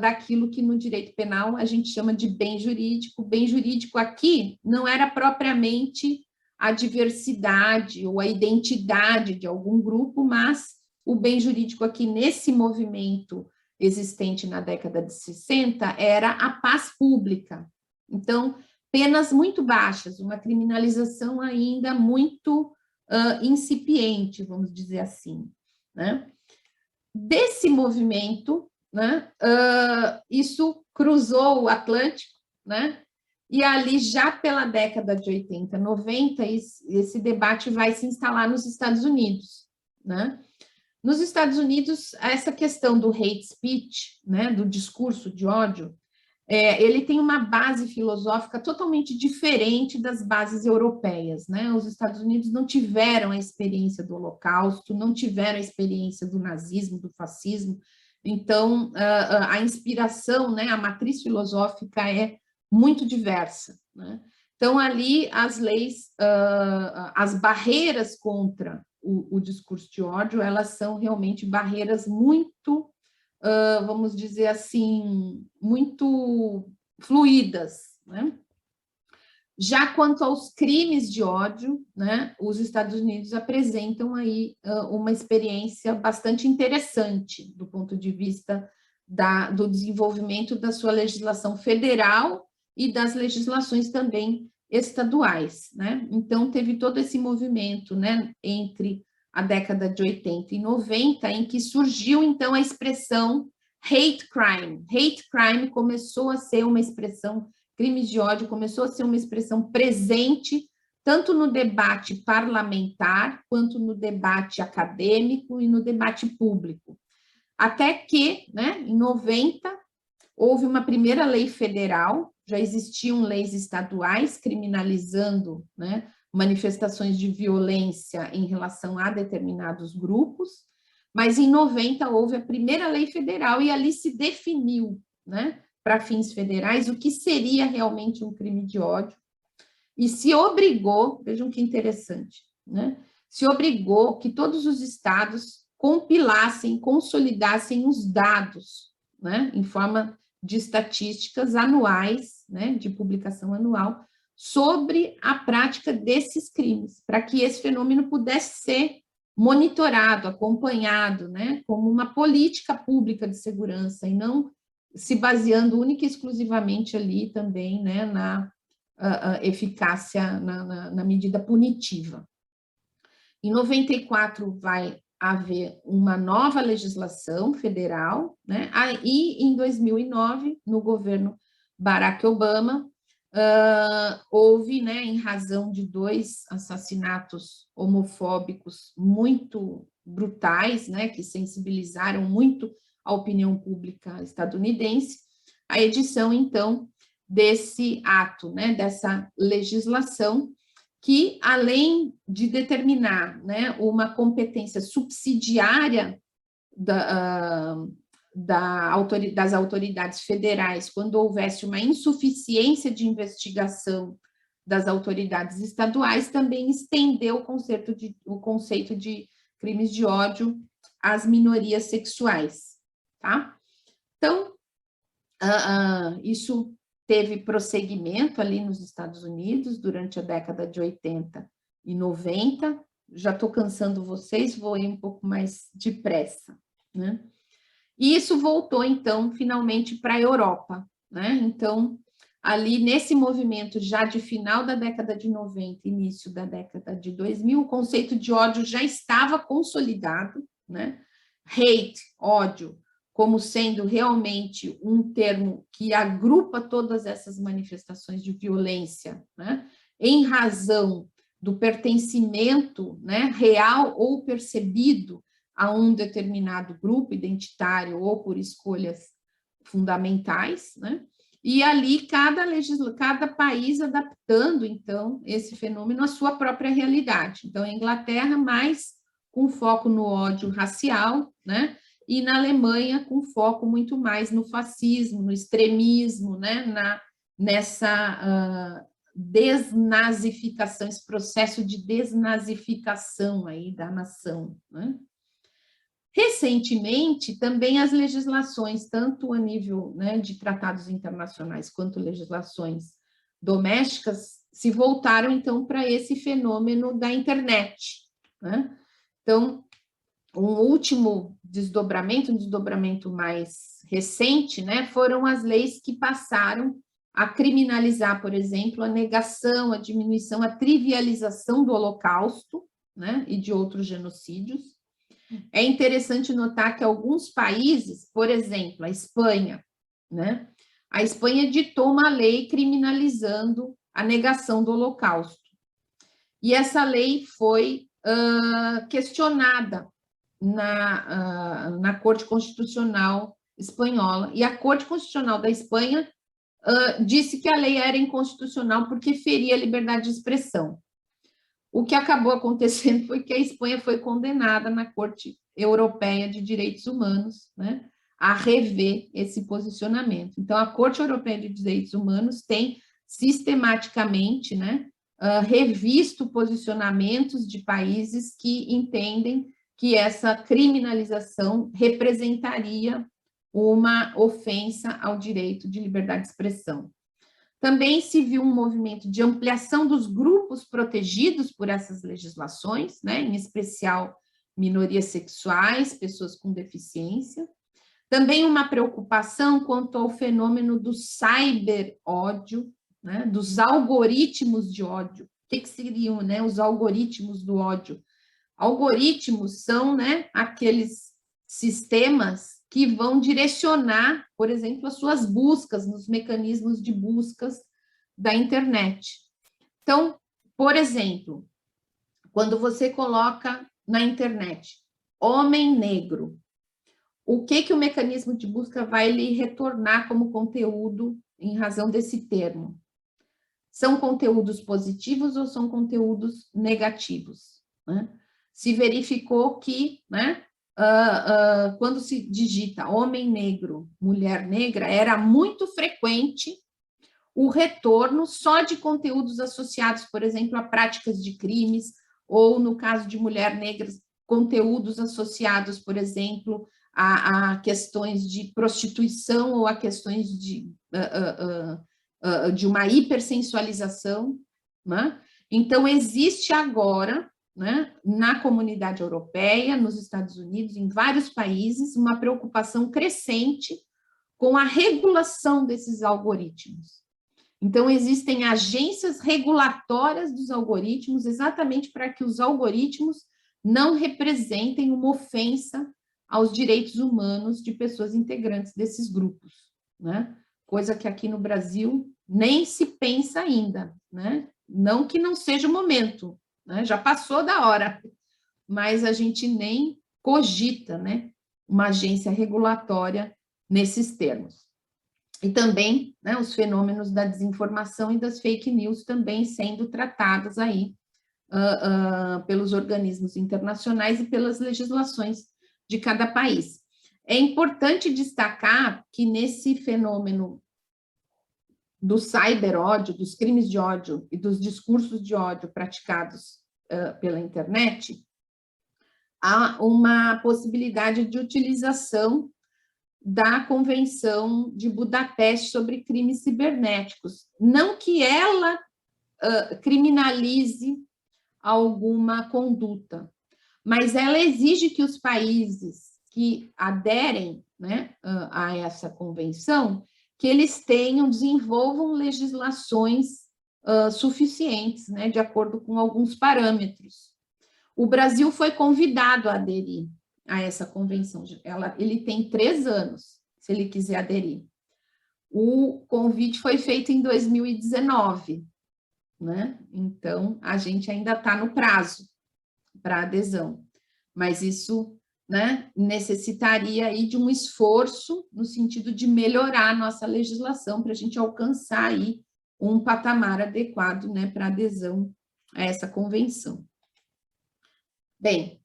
daquilo que no direito penal a gente chama de bem jurídico. O bem jurídico aqui não era propriamente a diversidade ou a identidade de algum grupo, mas o bem jurídico aqui nesse movimento existente na década de 60 era a paz pública. Então, penas muito baixas, uma criminalização ainda muito incipiente, vamos dizer assim, né? Desse movimento, né, isso cruzou o Atlântico, né, e ali já pela década de 80, 90, esse debate vai se instalar nos Estados Unidos, né? Nos Estados Unidos, essa questão do hate speech, né, do discurso de ódio, ele tem uma base filosófica totalmente diferente das bases europeias, né? Os Estados Unidos não tiveram a experiência do Holocausto, não tiveram a experiência do nazismo, do fascismo. Então, a inspiração, né, a matriz filosófica é muito diversa, né? Então, ali, as leis, as barreiras contra o discurso de ódio, elas são realmente barreiras muito vamos dizer assim, muito fluídas, né? Já quanto aos crimes de ódio, né, os Estados Unidos apresentam aí uma experiência bastante interessante do ponto de vista do desenvolvimento da sua legislação federal e das legislações também estaduais, né? Então, teve todo esse movimento, né, entre a década de 80 e 90, em que surgiu, então, a expressão hate crime. Hate crime começou a ser uma expressão, crimes de ódio começou a ser uma expressão presente tanto no debate parlamentar, quanto no debate acadêmico e no debate público. Até que, né, em 90, houve uma primeira lei federal, já existiam leis estaduais criminalizando, né, manifestações de violência em relação a determinados grupos, mas em 90 houve a primeira lei federal e ali se definiu, né, para fins federais, o que seria realmente um crime de ódio, e se obrigou, vejam que interessante, né, se obrigou que todos os estados compilassem, consolidassem os dados, né, em forma de estatísticas anuais, né, de publicação anual, sobre a prática desses crimes, para que esse fenômeno pudesse ser monitorado, acompanhado, né, como uma política pública de segurança, e não se baseando única e exclusivamente ali também, né, na eficácia, na medida punitiva. Em 94 vai haver uma nova legislação federal, né? E em 2009, no governo Barack Obama, houve, né, em razão de 2 assassinatos homofóbicos muito brutais, né, que sensibilizaram muito a opinião pública estadunidense, a edição, então, desse ato, né, dessa legislação, que, além de determinar, né, uma competência subsidiária das autoridades federais, quando houvesse uma insuficiência de investigação das autoridades estaduais, também estendeu o conceito de crimes de ódio às minorias sexuais, tá? Então, isso teve prosseguimento ali nos Estados Unidos durante a década de 80 e 90. Já estou cansando vocês, vou ir um pouco mais depressa, né? E isso voltou, então, finalmente para a Europa, né? Então, ali nesse movimento já de final da década de 90, início da década de 2000, o conceito de ódio já estava consolidado, né? Hate, ódio, como sendo realmente um termo que agrupa todas essas manifestações de violência, né, em razão do pertencimento, né, real ou percebido a um determinado grupo identitário ou por escolhas fundamentais, né, e ali cada país adaptando, então, esse fenômeno à sua própria realidade. Então, a Inglaterra mais com foco no ódio racial, né, e na Alemanha com foco muito mais no fascismo, no extremismo, né, nessa desnazificação, esse processo de desnazificação aí da nação, né? Recentemente, também as legislações, tanto a nível, né, de tratados internacionais quanto legislações domésticas, se voltaram, então, para esse fenômeno da internet, né? Então, um último desdobramento, um desdobramento mais recente, né, foram as leis que passaram a criminalizar, por exemplo, a negação, a diminuição, a trivialização do Holocausto, né, e de outros genocídios. É interessante notar que alguns países, por exemplo, a Espanha, né, a Espanha editou uma lei criminalizando a negação do Holocausto. E essa lei foi questionada na Corte Constitucional Espanhola, e a Corte Constitucional da Espanha disse que a lei era inconstitucional porque feria a liberdade de expressão. O que acabou acontecendo foi que a Espanha foi condenada na Corte Europeia de Direitos Humanos, né, a rever esse posicionamento. Então, a Corte Europeia de Direitos Humanos tem sistematicamente, né, revisto posicionamentos de países que entendem que essa criminalização representaria uma ofensa ao direito de liberdade de expressão. Também se viu um movimento de ampliação dos grupos protegidos por essas legislações, né, em especial minorias sexuais, pessoas com deficiência. Também uma preocupação quanto ao fenômeno do cyber-ódio, né, dos algoritmos de ódio. O que seriam, né, os algoritmos do ódio? Algoritmos são, né, aqueles sistemas que vão direcionar, por exemplo, as suas buscas nos mecanismos de buscas da internet. Então, por exemplo, quando você coloca na internet homem negro, o que o mecanismo de busca vai lhe retornar como conteúdo em razão desse termo? São conteúdos positivos ou são conteúdos negativos? Né? Se verificou que, né, quando se digita homem negro, mulher negra, era muito frequente o retorno só de conteúdos associados, por exemplo, a práticas de crimes, ou, no caso de mulher negra, conteúdos associados, por exemplo, a questões de prostituição ou a questões de uma hipersensualização, né? Então, existe agora, né, na comunidade europeia, nos Estados Unidos, em vários países, uma preocupação crescente com a regulação desses algoritmos. Então, existem agências regulatórias dos algoritmos, exatamente para que os algoritmos não representem uma ofensa aos direitos humanos de pessoas integrantes desses grupos, né? Coisa que aqui no Brasil nem se pensa ainda, né? Não que não seja o momento, né? Já passou da hora, mas a gente nem cogita, né, uma agência regulatória nesses termos. E também, né, os fenômenos da desinformação e das fake news também sendo tratados aí pelos organismos internacionais e pelas legislações de cada país. É importante destacar que nesse fenômeno do cyberódio, dos crimes de ódio e dos discursos de ódio praticados pela internet, há uma possibilidade de utilização da Convenção de Budapeste sobre crimes cibernéticos. Não que ela criminalize alguma conduta, mas ela exige que os países que aderem, né, a essa convenção, que eles desenvolvam legislações suficientes, né, de acordo com alguns parâmetros. O Brasil foi convidado a aderir a essa convenção. Ele tem 3 anos, se ele quiser aderir. O convite foi feito em 2019, né? Então, a gente ainda está no prazo para adesão, mas isso, né, necessitaria aí de um esforço no sentido de melhorar a nossa legislação para a gente alcançar aí um patamar adequado, né, para adesão a essa convenção. Bem,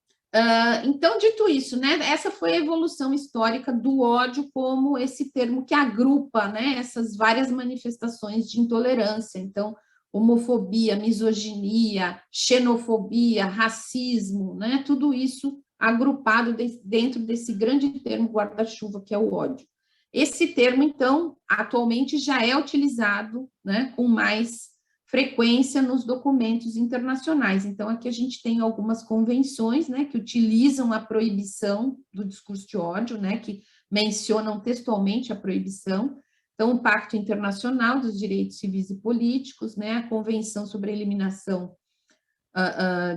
então, dito isso, né, essa foi a evolução histórica do ódio como esse termo que agrupa, né, essas várias manifestações de intolerância. Então, homofobia, misoginia, xenofobia, racismo, né, tudo isso agrupado dentro desse grande termo guarda-chuva que é o ódio. Esse termo, então, atualmente já é utilizado, né, com mais frequência nos documentos internacionais. Então, aqui a gente tem algumas convenções, né, que utilizam a proibição do discurso de ódio, né, que mencionam textualmente a proibição. Então, o Pacto Internacional dos Direitos Civis e Políticos, né, a Convenção sobre a Eliminação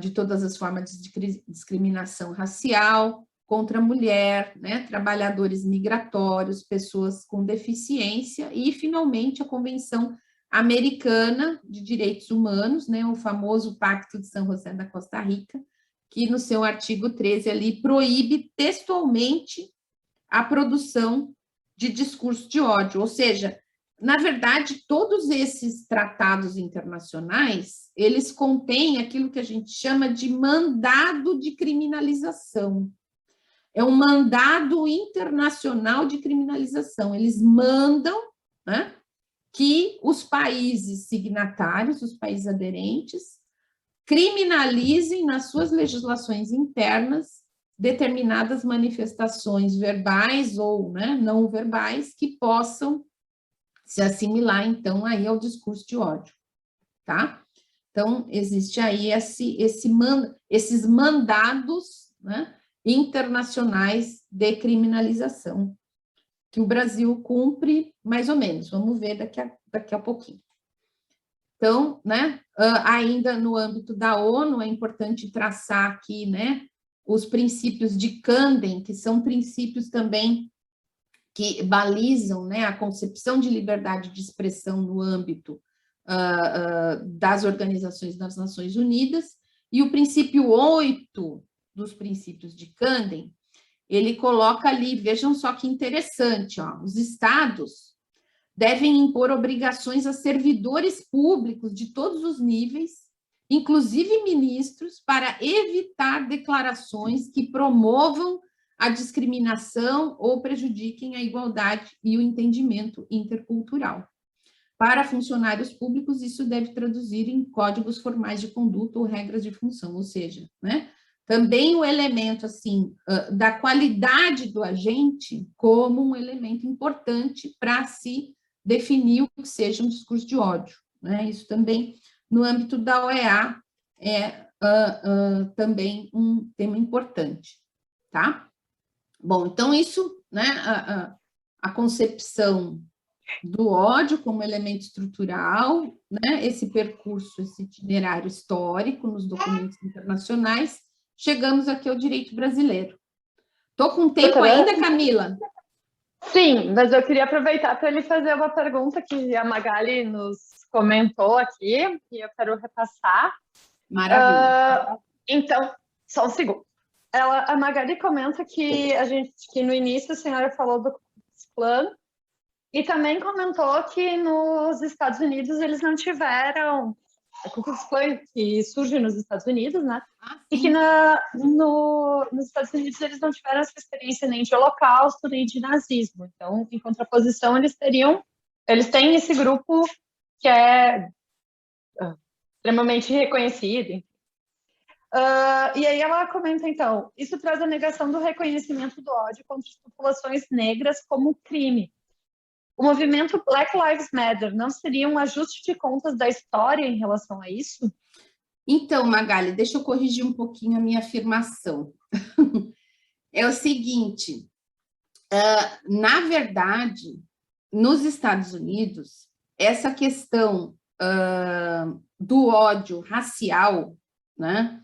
de todas as formas de discriminação racial contra a mulher, né, trabalhadores migratórios, pessoas com deficiência e, finalmente, a Convenção Americana de Direitos Humanos, né, o famoso Pacto de São José da Costa Rica, que no seu artigo 13 ali proíbe textualmente a produção de discurso de ódio, ou seja, na verdade, todos esses tratados internacionais, eles contêm aquilo que a gente chama de mandado de criminalização. É um mandado internacional de criminalização. Eles mandam, né, que os países signatários, os países aderentes, criminalizem nas suas legislações internas determinadas manifestações verbais ou, né, não verbais que possam se assimilar, então, aí ao discurso de ódio, tá? Então, existe aí esses mandados, né, internacionais de criminalização, que o Brasil cumpre mais ou menos. Vamos ver daqui a pouquinho. Então, né, ainda no âmbito da ONU, é importante traçar aqui, né, os princípios de Camden, que são princípios também que balizam, né, a concepção de liberdade de expressão no âmbito das organizações das Nações Unidas, e o princípio 8 dos princípios de Camden, ele coloca ali, vejam só que interessante, ó, os estados devem impor obrigações a servidores públicos de todos os níveis, inclusive ministros, para evitar declarações que promovam a discriminação ou prejudiquem a igualdade e o entendimento intercultural. Para funcionários públicos, isso deve traduzir em códigos formais de conduta ou regras de função, ou seja, né, também o elemento, assim, da qualidade do agente como um elemento importante para se definir o que seja um discurso de ódio, né? Isso também, no âmbito da OEA, é também um tema importante, tá? Bom, então isso, né, a concepção do ódio como elemento estrutural, né, esse percurso, esse itinerário histórico nos documentos internacionais, chegamos aqui ao direito brasileiro. Estou com tempo ainda, Camila? Sim, mas eu queria aproveitar para ele fazer uma pergunta que a Magali nos comentou aqui, e eu quero repassar. Maravilha. Então, só um segundo. A Magali comenta que que no início a senhora falou do plano, e também comentou que nos Estados Unidos eles não tiveram a Ku Klux Klan, que surge nos Estados Unidos, né? E que nos Estados Unidos eles não tiveram essa experiência nem de holocausto, nem de nazismo. Então, em contraposição, eles têm esse grupo que é extremamente reconhecido. E aí ela comenta, então, isso traz a negação do reconhecimento do ódio contra as populações negras como crime. O movimento Black Lives Matter não seria um ajuste de contas da história em relação a isso? Então, Magali, deixa eu corrigir um pouquinho a minha afirmação. É o seguinte, na verdade, nos Estados Unidos, essa questão do ódio racial, né,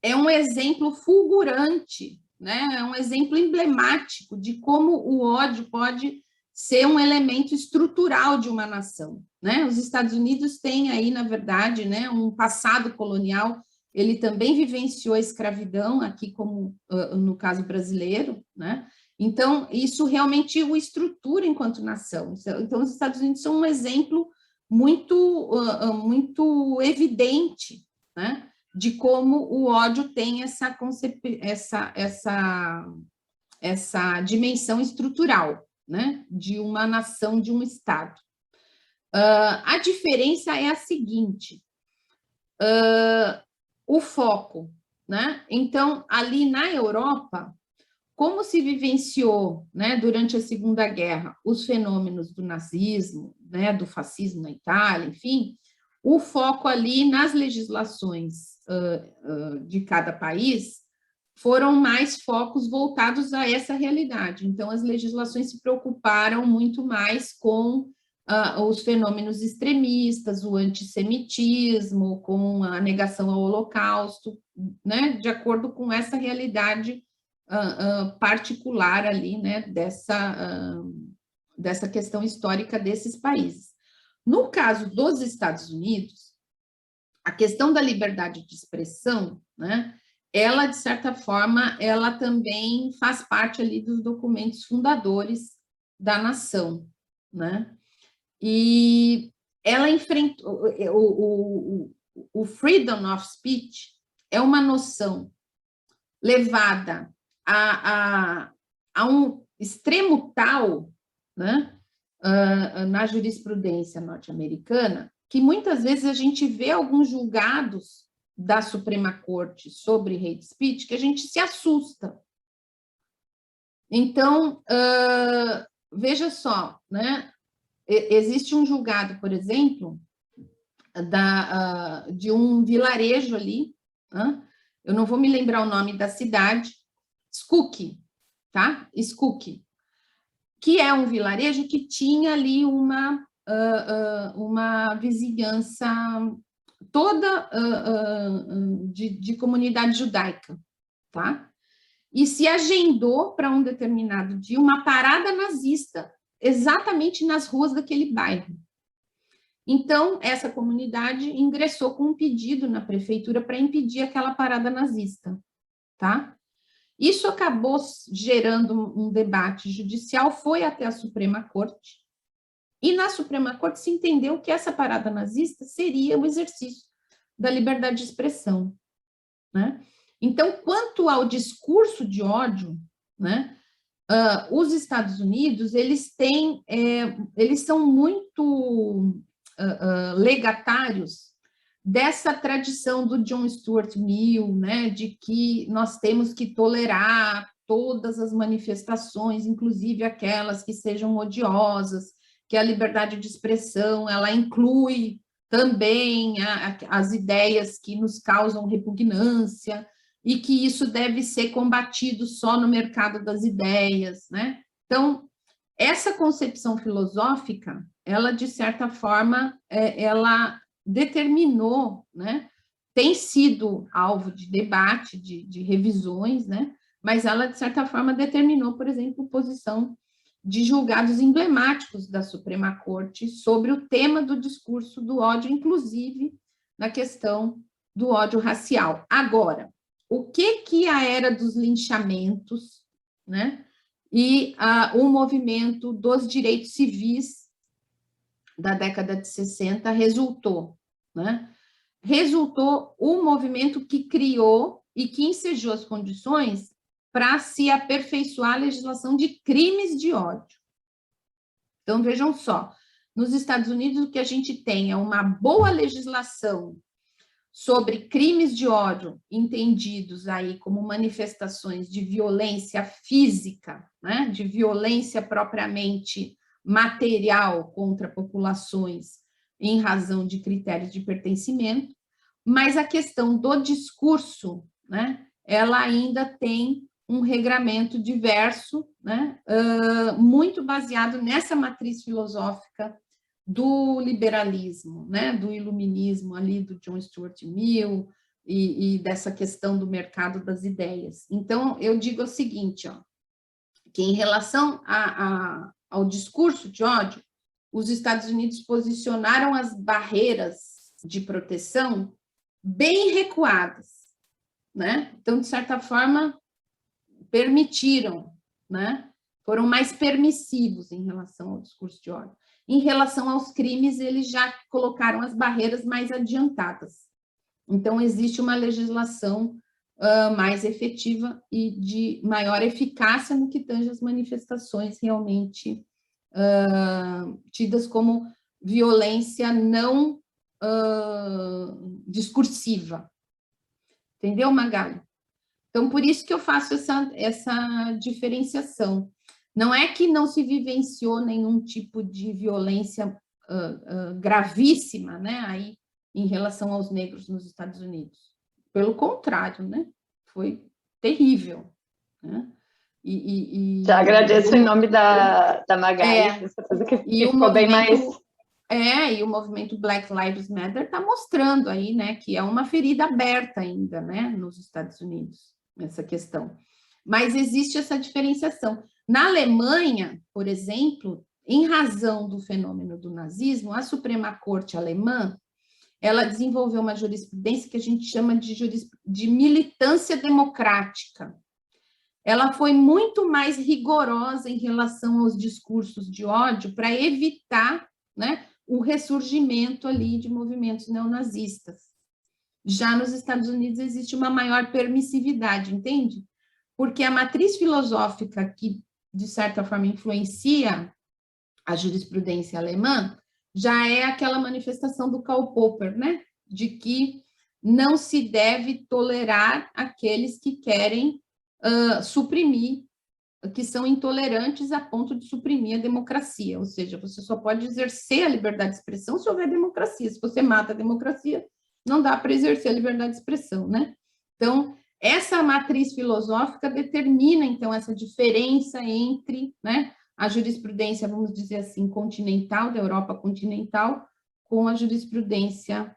é um exemplo fulgurante, né, é um exemplo emblemático de como o ódio pode ser um elemento estrutural de uma nação, né? Os Estados Unidos têm aí, na verdade, né, um passado colonial, ele também vivenciou a escravidão, aqui como no caso brasileiro, né? Então, isso realmente o estrutura enquanto nação. Então, os Estados Unidos são um exemplo muito evidente, né, de como o ódio tem essa dimensão estrutural, né, de uma nação, de um Estado. A diferença é a seguinte, o foco, né? Então, ali na Europa, como se vivenciou, né, durante a Segunda Guerra, os fenômenos do nazismo, né, do fascismo na Itália, enfim, o foco ali nas legislações de cada país foram mais focos voltados a essa realidade. Então, as legislações se preocuparam muito mais com os fenômenos extremistas, o antissemitismo, com a negação ao Holocausto, né, de acordo com essa realidade particular ali, né, dessa questão histórica desses países. No caso dos Estados Unidos, a questão da liberdade de expressão, né, ela, de certa forma, ela também faz parte ali dos documentos fundadores da nação, né? E ela enfrentou o freedom of speech é uma noção levada a um extremo tal, né, na jurisprudência norte-americana, que muitas vezes a gente vê alguns julgados, da Suprema Corte sobre hate speech que a gente se assusta. Então, veja só, né? Existe um julgado, por exemplo, de um vilarejo ali, eu não vou me lembrar o nome da cidade, Skokie, tá? Skokie, que é um vilarejo que tinha ali uma vizinhança toda de comunidade judaica, tá? E se agendou para um determinado dia uma parada nazista exatamente nas ruas daquele bairro. Então, essa comunidade ingressou com um pedido na prefeitura para impedir aquela parada nazista, tá? Isso acabou gerando um debate judicial, foi até a Suprema Corte, e na Suprema Corte se entendeu que essa parada nazista seria o exercício da liberdade de expressão, né? Então, quanto ao discurso de ódio, né, os Estados Unidos, eles são muito legatários dessa tradição do John Stuart Mill, né, de que nós temos que tolerar todas as manifestações, inclusive aquelas que sejam odiosas, que a liberdade de expressão, ela inclui também as ideias que nos causam repugnância, e que isso deve ser combatido só no mercado das ideias, né? Então, essa concepção filosófica, ela, de certa forma, ela determinou, né? Tem sido alvo de debate, de revisões, né? Mas ela, de certa forma, determinou, por exemplo, posição de julgados emblemáticos da Suprema Corte sobre o tema do discurso do ódio, inclusive na questão do ódio racial. Agora, o que a era dos linchamentos, né, e o movimento dos direitos civis da década de 60 resultou, né? Resultou um movimento que criou e que ensejou as condições para se aperfeiçoar a legislação de crimes de ódio. Então, vejam só, nos Estados Unidos o que a gente tem é uma boa legislação sobre crimes de ódio, entendidos aí como manifestações de violência física, né, de violência propriamente material contra populações em razão de critérios de pertencimento, mas a questão do discurso, né, ela ainda tem um regramento diverso, né, muito baseado nessa matriz filosófica do liberalismo, né, do iluminismo ali do John Stuart Mill e dessa questão do mercado das ideias. Então, eu digo o seguinte, ó, que em relação ao discurso de ódio, os Estados Unidos posicionaram as barreiras de proteção bem recuadas, né? Então, de certa forma, permitiram, né? Foram mais permissivos em relação ao discurso de ódio. Em relação aos crimes, eles já colocaram as barreiras mais adiantadas. Então, existe uma legislação mais efetiva e de maior eficácia no que tange as manifestações realmente tidas como violência não discursiva. Entendeu, Magali? Então, por isso que eu faço essa diferenciação. Não é que não se vivenciou nenhum tipo de violência gravíssima, né, aí, em relação aos negros nos Estados Unidos. Pelo contrário, né, foi terrível, né? Já agradeço em nome da Magali, essa coisa que ficou bem mais... E o movimento Black Lives Matter está mostrando aí, né, que é uma ferida aberta ainda, né, nos Estados Unidos, essa questão. Mas existe essa diferenciação. Na Alemanha, por exemplo, em razão do fenômeno do nazismo, a Suprema Corte alemã, ela desenvolveu uma jurisprudência que a gente chama de militância democrática. Ela foi muito mais rigorosa em relação aos discursos de ódio para evitar, né, o ressurgimento ali de movimentos neonazistas. Já nos Estados Unidos existe uma maior permissividade, entende? Porque a matriz filosófica que, de certa forma, influencia a jurisprudência alemã já é aquela manifestação do Karl Popper, né? De que não se deve tolerar aqueles que querem suprimir, que são intolerantes a ponto de suprimir a democracia, ou seja, você só pode exercer a liberdade de expressão se houver democracia. Se você mata a democracia, não dá para exercer a liberdade de expressão, né? Então, essa matriz filosófica determina, então, essa diferença entre, né, a jurisprudência, vamos dizer assim, continental, da Europa continental, com a jurisprudência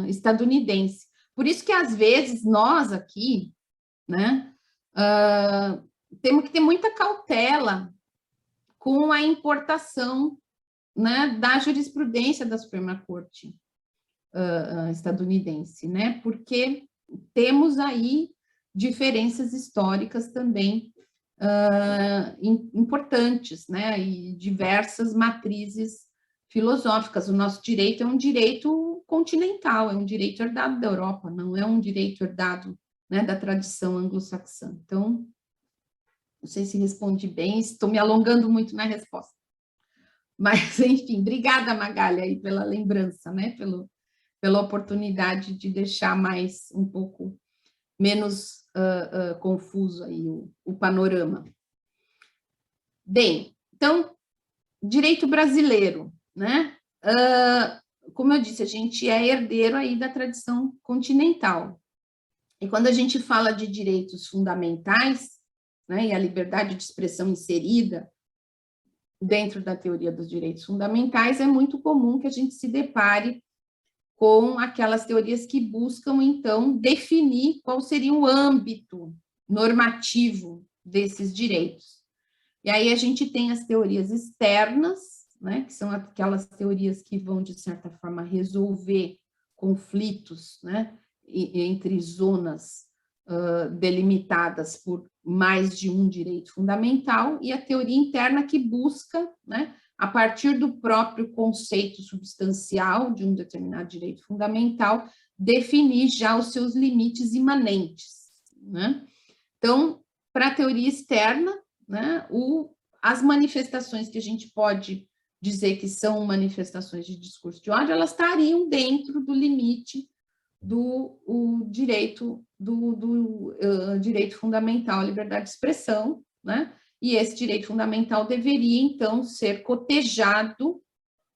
estadunidense. Por isso que, às vezes, nós aqui, né, temos que ter muita cautela com a importação, né, da jurisprudência da Suprema Corte estadunidense, né, porque temos aí diferenças históricas também importantes, né, e diversas matrizes filosóficas. O nosso direito é um direito continental, é um direito herdado da Europa, não é um direito herdado, né, da tradição anglo-saxã. Então, não sei se respondi bem, estou me alongando muito na resposta. Mas, enfim, obrigada, Magali, aí pela lembrança, né, pela oportunidade de deixar mais um pouco menos confuso aí o panorama. Bem, então, direito brasileiro, né? Como eu disse, a gente é herdeiro aí da tradição continental. E quando a gente fala de direitos fundamentais, né, e a liberdade de expressão inserida dentro da teoria dos direitos fundamentais, é muito comum que a gente se depare com aquelas teorias que buscam, então, definir qual seria o âmbito normativo desses direitos. E aí a gente tem as teorias externas, né, que são aquelas teorias que vão, de certa forma, resolver conflitos, né, entre zonas delimitadas por mais de um direito fundamental, e a teoria interna que busca, né, a partir do próprio conceito substancial de um determinado direito fundamental, definir já os seus limites imanentes, né? Então, para a teoria externa, né, as manifestações que a gente pode dizer que são manifestações de discurso de ódio, elas estariam dentro do limite do direito fundamental à liberdade de expressão, né? E esse direito fundamental deveria, então, ser cotejado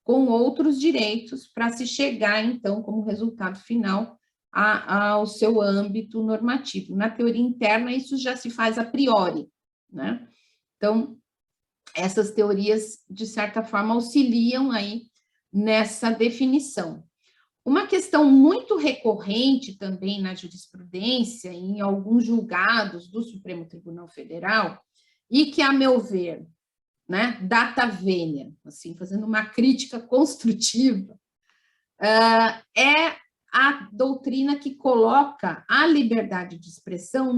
com outros direitos para se chegar, então, como resultado final, ao seu âmbito normativo. Na teoria interna, isso já se faz a priori, né? Então, essas teorias, de certa forma, auxiliam aí nessa definição. Uma questão muito recorrente também na jurisprudência, em alguns julgados do Supremo Tribunal Federal, e que, a meu ver, né, data vênia, assim, fazendo uma crítica construtiva, é a doutrina que coloca a liberdade de expressão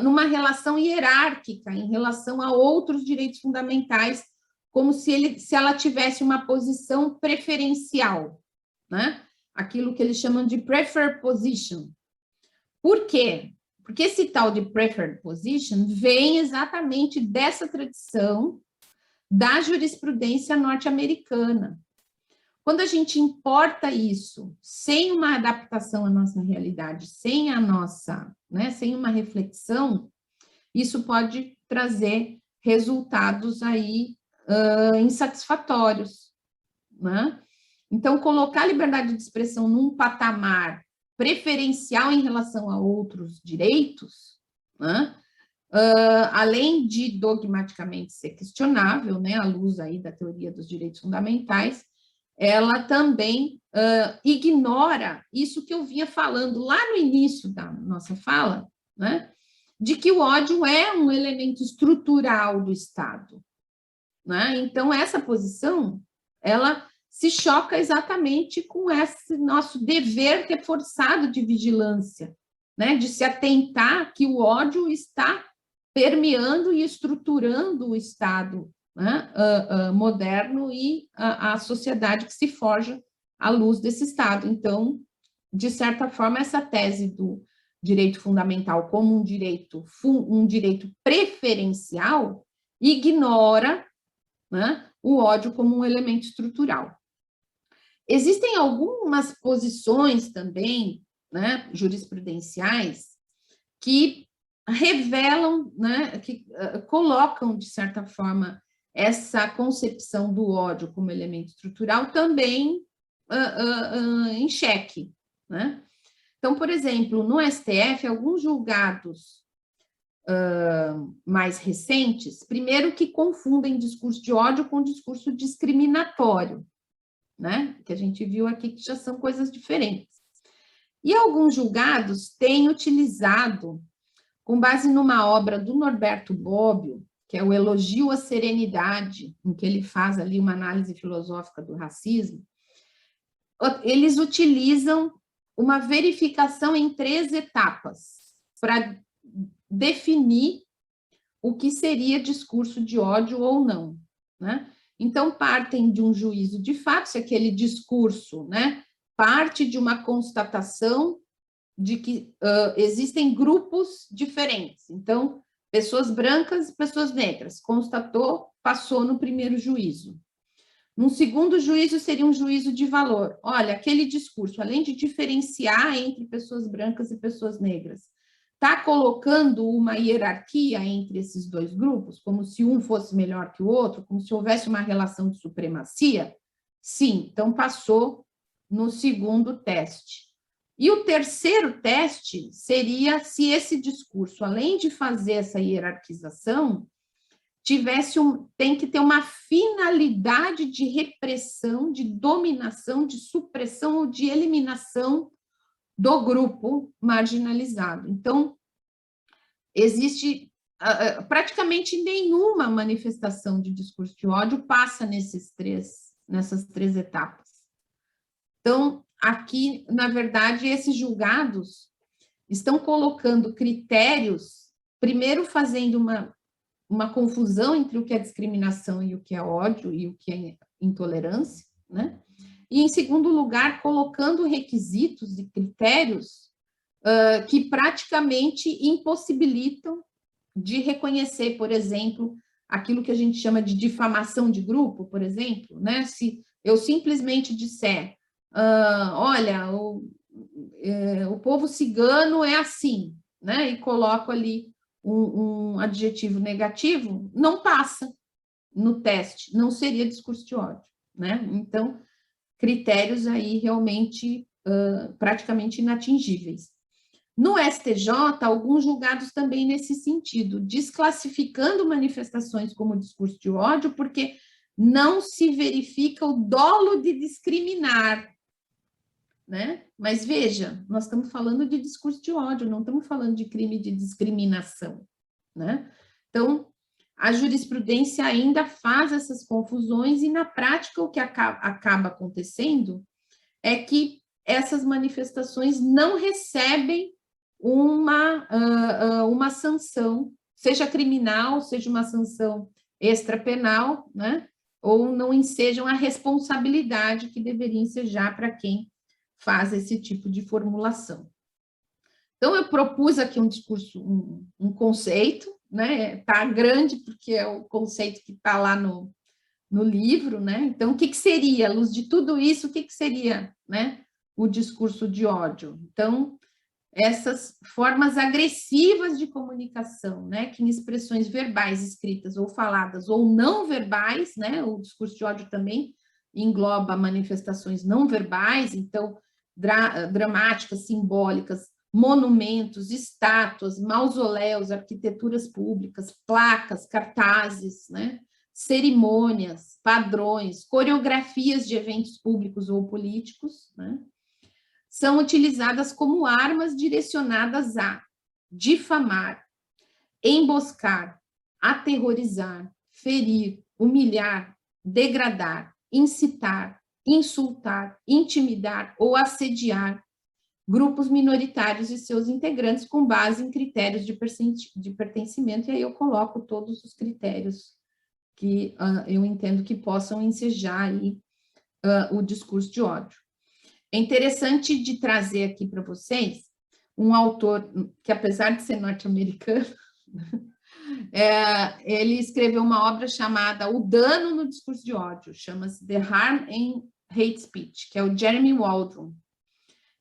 numa relação hierárquica em relação a outros direitos fundamentais, como se ela tivesse uma posição preferencial, né? Aquilo que eles chamam de preferred position. Por quê? Porque esse tal de preferred position vem exatamente dessa tradição da jurisprudência norte-americana. Quando a gente importa isso sem uma adaptação à nossa realidade, sem a nossa, né, sem uma reflexão, isso pode trazer resultados aí insatisfatórios, né? Então, colocar a liberdade de expressão num patamar preferencial em relação a outros direitos, né? Além de dogmaticamente ser questionável, né, à luz aí da teoria dos direitos fundamentais, ela também ignora isso que eu vinha falando lá no início da nossa fala, né, de que o ódio é um elemento estrutural do Estado, né? Então, essa posição, ela se choca exatamente com esse nosso dever reforçado de vigilância, né, de se atentar que o ódio está permeando e estruturando o Estado, né, moderno e a sociedade que se forja à luz desse Estado. Então, de certa forma, essa tese do direito fundamental como um direito preferencial ignora, né, o ódio como um elemento estrutural. Existem algumas posições também, né, jurisprudenciais, que revelam, né, que colocam, de certa forma, essa concepção do ódio como elemento estrutural também em xeque, né? Então, por exemplo, no STF, alguns julgados mais recentes, primeiro que confundem discurso de ódio com discurso discriminatório, né? Que a gente viu aqui que já são coisas diferentes. E alguns julgados têm utilizado, com base numa obra do Norberto Bobbio, que é o Elogio à Serenidade, em que ele faz ali uma análise filosófica do racismo, eles utilizam uma verificação em 3 etapas para definir o que seria discurso de ódio ou não, né? Então, partem de um juízo de fato, se aquele discurso, né, parte de uma constatação de que existem grupos diferentes. Então, pessoas brancas e pessoas negras. Constatou, passou no primeiro juízo. Num segundo juízo, seria um juízo de valor. Olha, aquele discurso, além de diferenciar entre pessoas brancas e pessoas negras, está colocando uma hierarquia entre esses 2 grupos, como se um fosse melhor que o outro, como se houvesse uma relação de supremacia? Sim, então passou no segundo teste. E o terceiro teste seria se esse discurso, além de fazer essa hierarquização, tem que ter uma finalidade de repressão, de dominação, de supressão ou de eliminação do grupo marginalizado. Então, existe praticamente nenhuma manifestação de discurso de ódio passa nessas 3 etapas. Então, aqui, na verdade, esses julgados estão colocando critérios, primeiro fazendo uma confusão entre o que é discriminação e o que é ódio e o que é intolerância, né? E, em segundo lugar, colocando requisitos e critérios que praticamente impossibilitam de reconhecer, por exemplo, aquilo que a gente chama de difamação de grupo, por exemplo, né? Se eu simplesmente disser, olha, o povo cigano é assim, né? E coloco ali um adjetivo negativo, não passa no teste, não seria discurso de ódio, né? Então, critérios aí realmente praticamente inatingíveis. No STJ, alguns julgados também nesse sentido, desclassificando manifestações como discurso de ódio, porque não se verifica o dolo de discriminar, né? Mas veja, nós estamos falando de discurso de ódio, não estamos falando de crime de discriminação, né? Então, a jurisprudência ainda faz essas confusões e, na prática, o que acaba acontecendo é que essas manifestações não recebem uma sanção, seja criminal, seja uma sanção extrapenal, né? Ou não ensejam a responsabilidade que deveria ensejar para quem faz esse tipo de formulação. Então, eu propus aqui um discurso, um conceito, né? Está grande, porque é o conceito que está lá no livro, né? Então, o que seria, à luz de tudo isso, o que seria, né, o discurso de ódio? Então, essas formas agressivas de comunicação, né, que em expressões verbais, escritas ou faladas ou não verbais, né, o discurso de ódio também engloba manifestações não verbais, então, dramáticas, simbólicas, monumentos, estátuas, mausoléus, arquiteturas públicas, placas, cartazes, né, cerimônias, padrões, coreografias de eventos públicos ou políticos, né, são utilizadas como armas direcionadas a difamar, emboscar, aterrorizar, ferir, humilhar, degradar, incitar, insultar, intimidar ou assediar grupos minoritários e seus integrantes com base em critérios de pertencimento, e aí eu coloco todos os critérios que eu entendo que possam ensejar aí, o discurso de ódio. É interessante de trazer aqui para vocês um autor que, apesar de ser norte-americano, ele escreveu uma obra chamada O Dano no Discurso de Ódio, chama-se The Harm in hate speech, que é o Jeremy Waldron.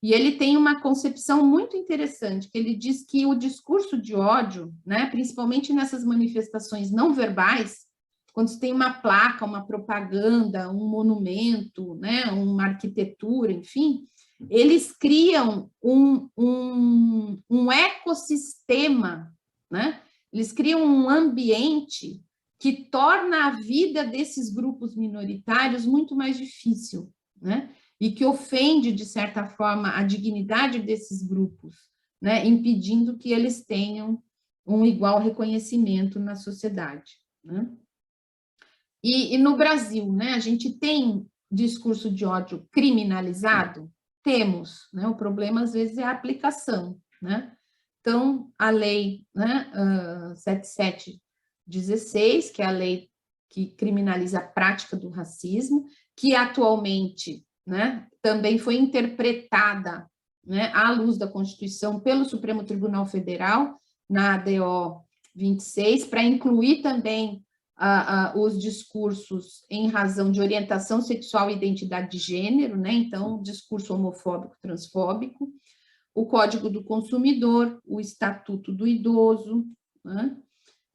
E ele tem uma concepção muito interessante, que ele diz que o discurso de ódio, né, principalmente nessas manifestações não verbais, quando se tem uma placa, uma propaganda, um monumento, né, uma arquitetura, enfim, eles criam um ecossistema, né? Eles criam um ambiente que torna a vida desses grupos minoritários muito mais difícil, né? E que ofende, de certa forma, a dignidade desses grupos, né? Impedindo que eles tenham um igual reconhecimento na sociedade, né? E no Brasil, né, a gente tem discurso de ódio criminalizado? Temos, né? O problema, às vezes, é a aplicação, né? Então, a lei, né, 7716, que é a lei que criminaliza a prática do racismo, que atualmente, né, também foi interpretada, né, à luz da Constituição pelo Supremo Tribunal Federal, na ADO 26, para incluir também os discursos em razão de orientação sexual e identidade de gênero, né? Então, discurso homofóbico, transfóbico, o Código do Consumidor, o Estatuto do Idoso, né?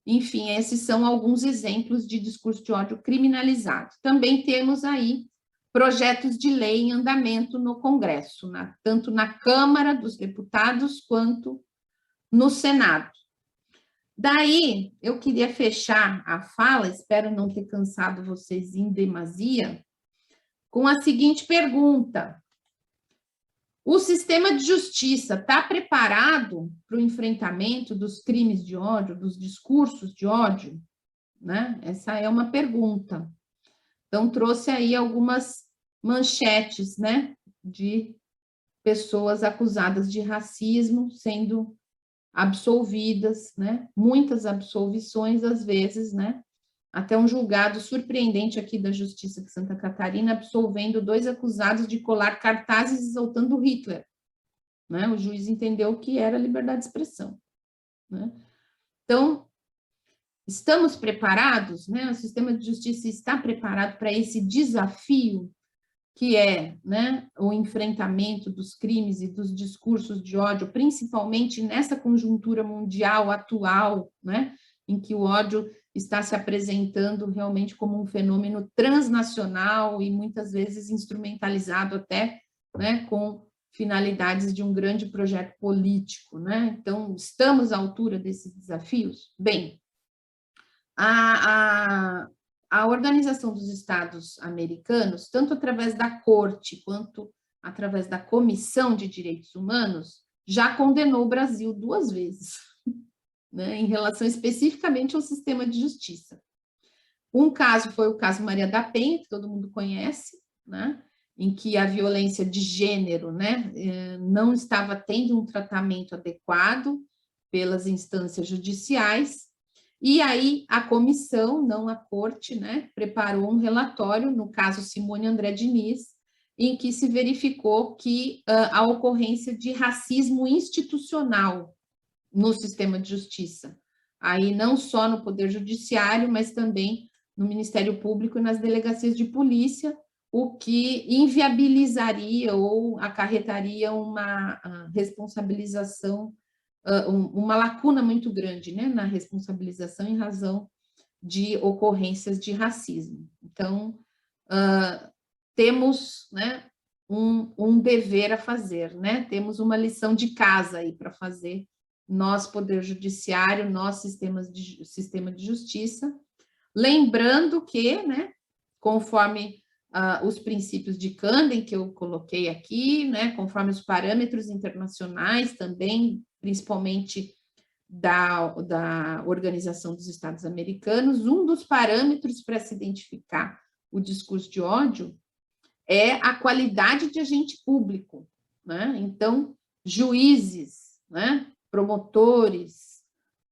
Enfim, esses são alguns exemplos de discurso de ódio criminalizado. Também temos aí projetos de lei em andamento no Congresso, tanto na Câmara dos Deputados quanto no Senado. Daí, eu queria fechar a fala, espero não ter cansado vocês em demasia, com a seguinte pergunta: o sistema de justiça está preparado para o enfrentamento dos crimes de ódio, dos discursos de ódio? Né? Essa é uma pergunta. Então, trouxe aí algumas manchetes, né, de pessoas acusadas de racismo sendo absolvidas, né? Muitas absolvições, às vezes, né? Até um julgado surpreendente aqui da Justiça de Santa Catarina, absolvendo 2 acusados de colar cartazes exaltando Hitler, né? O juiz entendeu que era liberdade de expressão, né? Então, estamos preparados, né? O sistema de justiça está preparado para esse desafio que é, né, o enfrentamento dos crimes e dos discursos de ódio, principalmente nessa conjuntura mundial atual, né, em que o ódio está se apresentando realmente como um fenômeno transnacional e muitas vezes instrumentalizado até, né, com finalidades de um grande projeto político, né? Então, estamos à altura desses desafios? Bem, a Organização dos Estados Americanos, tanto através da Corte quanto através da Comissão de Direitos Humanos, já condenou o Brasil 2 vezes, né, em relação especificamente ao sistema de justiça. Um caso foi o caso Maria da Penha, que todo mundo conhece, né, em que a violência de gênero, né, não estava tendo um tratamento adequado pelas instâncias judiciais. E aí a comissão, não a corte, né, preparou um relatório, no caso Simone André Diniz, em que se verificou que a ocorrência de racismo institucional no sistema de justiça, aí não só no Poder Judiciário, mas também no Ministério Público e nas delegacias de polícia, o que inviabilizaria ou acarretaria uma responsabilização, uma lacuna muito grande, né, na responsabilização em razão de ocorrências de racismo. Então, temos, né, um dever a fazer, né, temos uma lição de casa aí para fazer, nós, Poder Judiciário, nós, sistema de justiça, lembrando que, né, conforme os princípios de Camden, que eu coloquei aqui, né, conforme os parâmetros internacionais também, principalmente da Organização dos Estados Americanos, um dos parâmetros para se identificar o discurso de ódio é a qualidade de agente público, né? Então, juízes, né, promotores,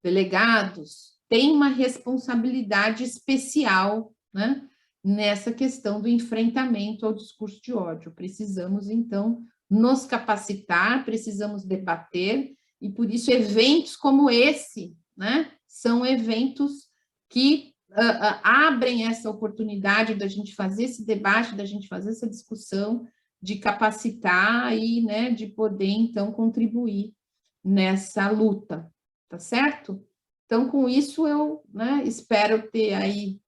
delegados, têm uma responsabilidade especial, né, nessa questão do enfrentamento ao discurso de ódio. Precisamos, então, nos capacitar, precisamos debater, e por isso eventos como esse, né, são eventos que abrem essa oportunidade da gente fazer esse debate, da gente fazer essa discussão, de capacitar e, né, de poder, então, contribuir nessa luta, tá certo? Então, com isso, eu, né, espero ter aí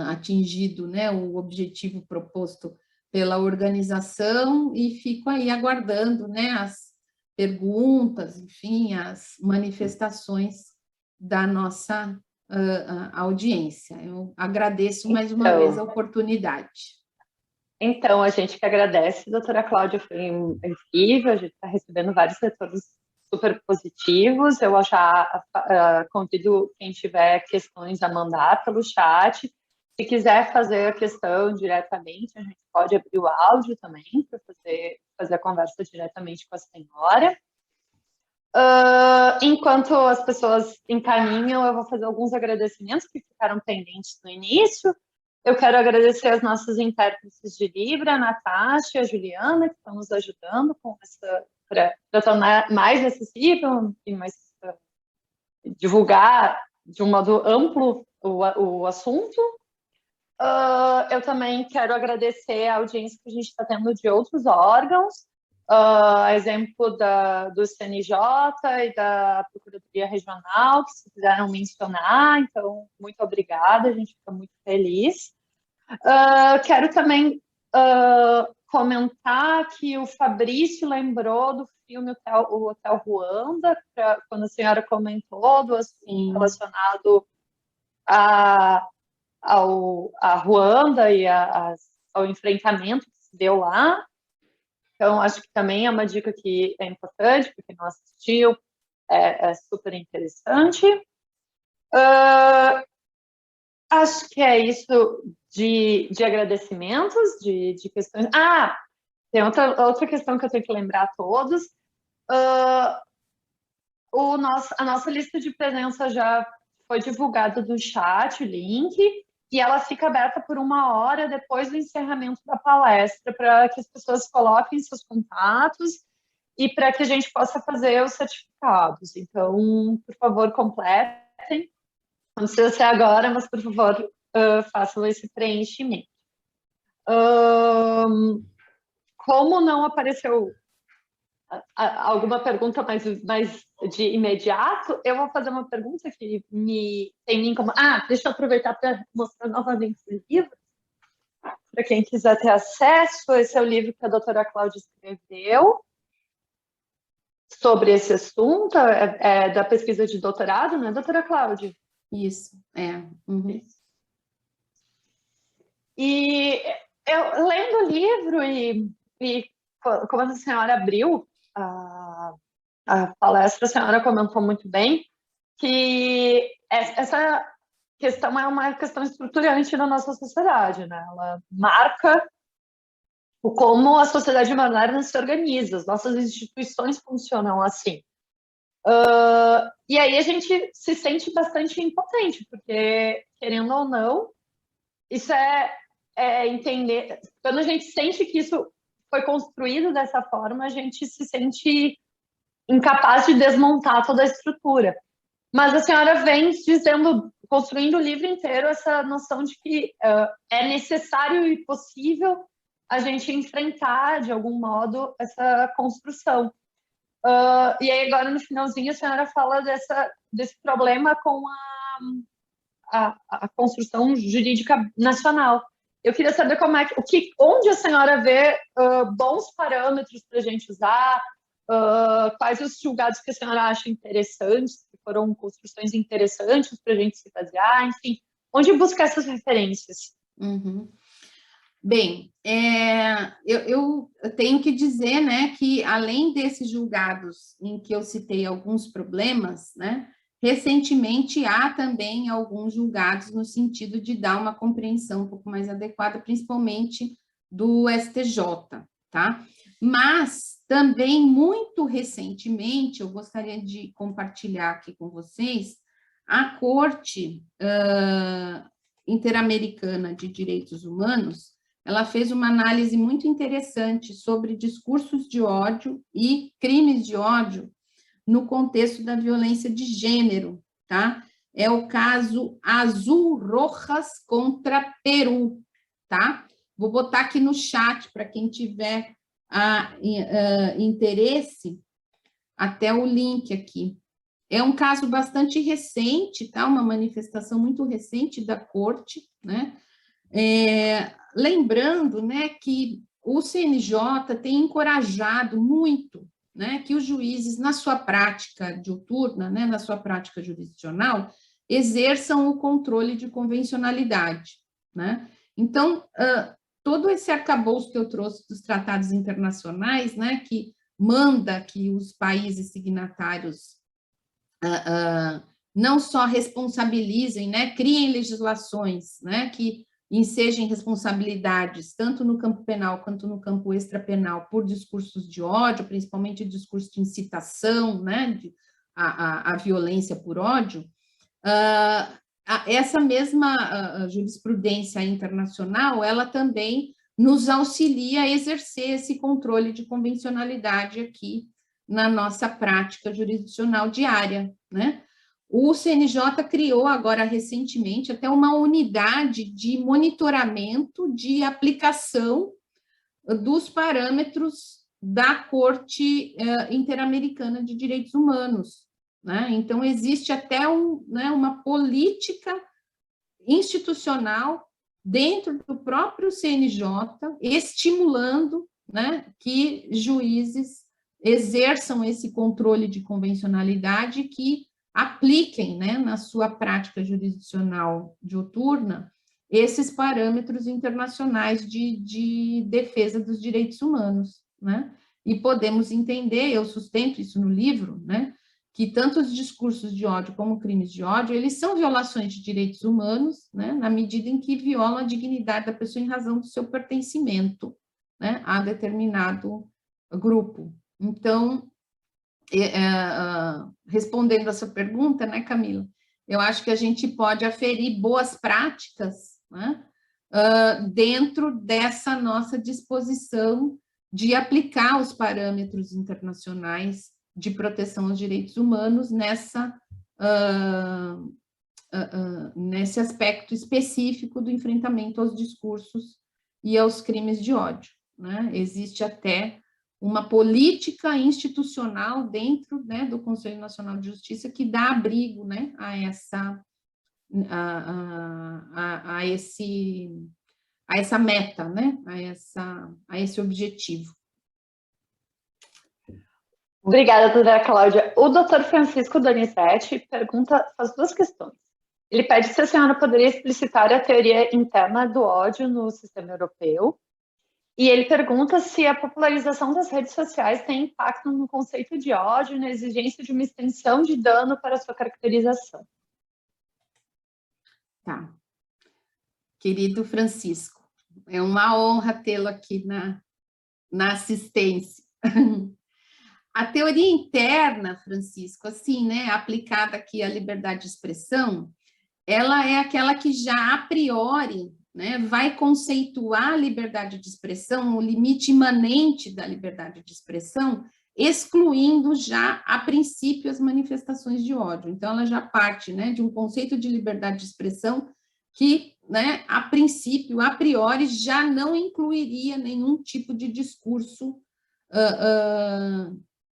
atingido, né, o objetivo proposto pela organização e fico aí aguardando, né, as perguntas, enfim, as manifestações da nossa audiência. Eu agradeço mais uma vez a oportunidade. Então, a gente que agradece, doutora Cláudia, foi incrível, a gente está recebendo vários retornos super positivos. Eu já convido quem tiver questões a mandar pelo chat. Se quiser fazer a questão diretamente, a gente pode abrir o áudio também para fazer a conversa diretamente com a senhora. Enquanto as pessoas encaminham, eu vou fazer alguns agradecimentos que ficaram pendentes no início. Eu quero agradecer as nossas intérpretes de Libra, a Natasha e a Juliana, que estão nos ajudando com para tornar mais acessível e mais divulgar de um modo amplo o assunto. Eu também quero agradecer a audiência que a gente está tendo de outros órgãos, exemplo do CNJ e da Procuradoria Regional, que se quiseram mencionar, então, muito obrigada, a gente fica muito feliz. Quero também comentar que o Fabrício lembrou do filme O Hotel Ruanda, quando a senhora comentou do assunto relacionado a Ruanda e ao enfrentamento que se deu lá. Então, acho que também é uma dica que é importante, para quem não assistiu, é super interessante. Acho que é isso de agradecimentos, de questões. Tem outra questão que eu tenho que lembrar a todos. A nossa lista de presença já foi divulgada no chat, o link, e ela fica aberta por 1 hora depois do encerramento da palestra, para que as pessoas coloquem seus contatos e para que a gente possa fazer os certificados. Então, por favor, completem. Não precisa ser agora, mas, por favor, façam esse preenchimento. Como não apareceu alguma pergunta mais de imediato, eu vou fazer uma pergunta que tem me incomodado. Deixa eu aproveitar para mostrar novamente o livro, para quem quiser ter acesso. Esse é o livro que a doutora Cláudia escreveu sobre esse assunto, é da pesquisa de doutorado, né, doutora Cláudia? Isso, é. Uhum. E eu lendo o livro e como a senhora abriu a palestra, a senhora comentou muito bem que essa questão é uma questão estruturante na nossa sociedade, né? Ela marca como a sociedade moderna se organiza, as nossas instituições funcionam assim. E aí a gente se sente bastante impotente, porque, querendo ou não, isso é entender. Quando a gente sente que isso foi construído dessa forma, a gente se sente incapaz de desmontar toda a estrutura. Mas a senhora vem dizendo, construindo o livro inteiro, essa noção de que é necessário e possível a gente enfrentar, de algum modo, essa construção. E aí, agora, no finalzinho, a senhora fala desse problema com a construção jurídica nacional. Eu queria saber onde a senhora vê bons parâmetros para a gente usar, quais os julgados que a senhora acha interessantes, que foram construções interessantes para a gente se basear, enfim, onde buscar essas referências? Uhum. Bem, eu tenho que dizer, né, que além desses julgados em que eu citei alguns problemas, né, recentemente há também alguns julgados no sentido de dar uma compreensão um pouco mais adequada, principalmente do STJ, tá? Mas também muito recentemente, eu gostaria de compartilhar aqui com vocês, a Corte Interamericana de Direitos Humanos, ela fez uma análise muito interessante sobre discursos de ódio e crimes de ódio no contexto da violência de gênero, tá? é o caso Azul Rojas contra Peru, tá? Vou botar aqui no chat para quem tiver interesse, até o link aqui. É um caso bastante recente, tá? Uma manifestação muito recente da corte, né? Lembrando, né, que o CNJ tem encorajado muito, né, que os juízes, na sua prática diuturna, né, na sua prática jurisdicional, exerçam o controle de convencionalidade, né? Então, todo esse arcabouço que eu trouxe dos tratados internacionais, né, que manda que os países signatários não só responsabilizem, né, criem legislações, né, que ensejem responsabilidades, tanto no campo penal quanto no campo extrapenal, por discursos de ódio, principalmente discurso de incitação, né, a violência por ódio, essa mesma jurisprudência internacional, ela também nos auxilia a exercer esse controle de convencionalidade aqui na nossa prática jurisdicional diária, né? O CNJ criou agora recentemente até uma unidade de monitoramento de aplicação dos parâmetros da Corte Interamericana de Direitos Humanos, né? Então, existe até uma política institucional dentro do próprio CNJ, estimulando, né, que juízes exerçam esse controle de convencionalidade, que apliquem, né, na sua prática jurisdicional diuturna esses parâmetros internacionais de defesa dos direitos humanos, né? E podemos entender, eu sustento isso no livro, né, que tanto os discursos de ódio como crimes de ódio, eles são violações de direitos humanos, né, na medida em que violam a dignidade da pessoa em razão do seu pertencimento, né, a determinado grupo. Então, respondendo a sua pergunta, né, Camila, eu acho que a gente pode aferir boas práticas, né, dentro dessa nossa disposição de aplicar os parâmetros internacionais de proteção aos direitos humanos nesse aspecto específico do enfrentamento aos discursos e aos crimes de ódio, né? Existe até uma política institucional dentro, né, do Conselho Nacional de Justiça que dá abrigo, né, a essa meta, né, a esse objetivo. Obrigada, doutora Cláudia. O doutor Francisco Donizete faz duas questões. Ele pede se a senhora poderia explicitar a teoria interna do ódio no sistema europeu. E ele pergunta se a popularização das redes sociais tem impacto no conceito de ódio e na exigência de uma extensão de dano para sua caracterização. Tá. Querido Francisco, é uma honra tê-lo aqui na assistência. A teoria interna, Francisco, assim, né, aplicada aqui à liberdade de expressão, ela é aquela que já a priori, né, vai conceituar a liberdade de expressão, o limite imanente da liberdade de expressão, excluindo já, a princípio, as manifestações de ódio. Então, ela já parte, né, de um conceito de liberdade de expressão que, né, a princípio, a priori, já não incluiria nenhum tipo de discurso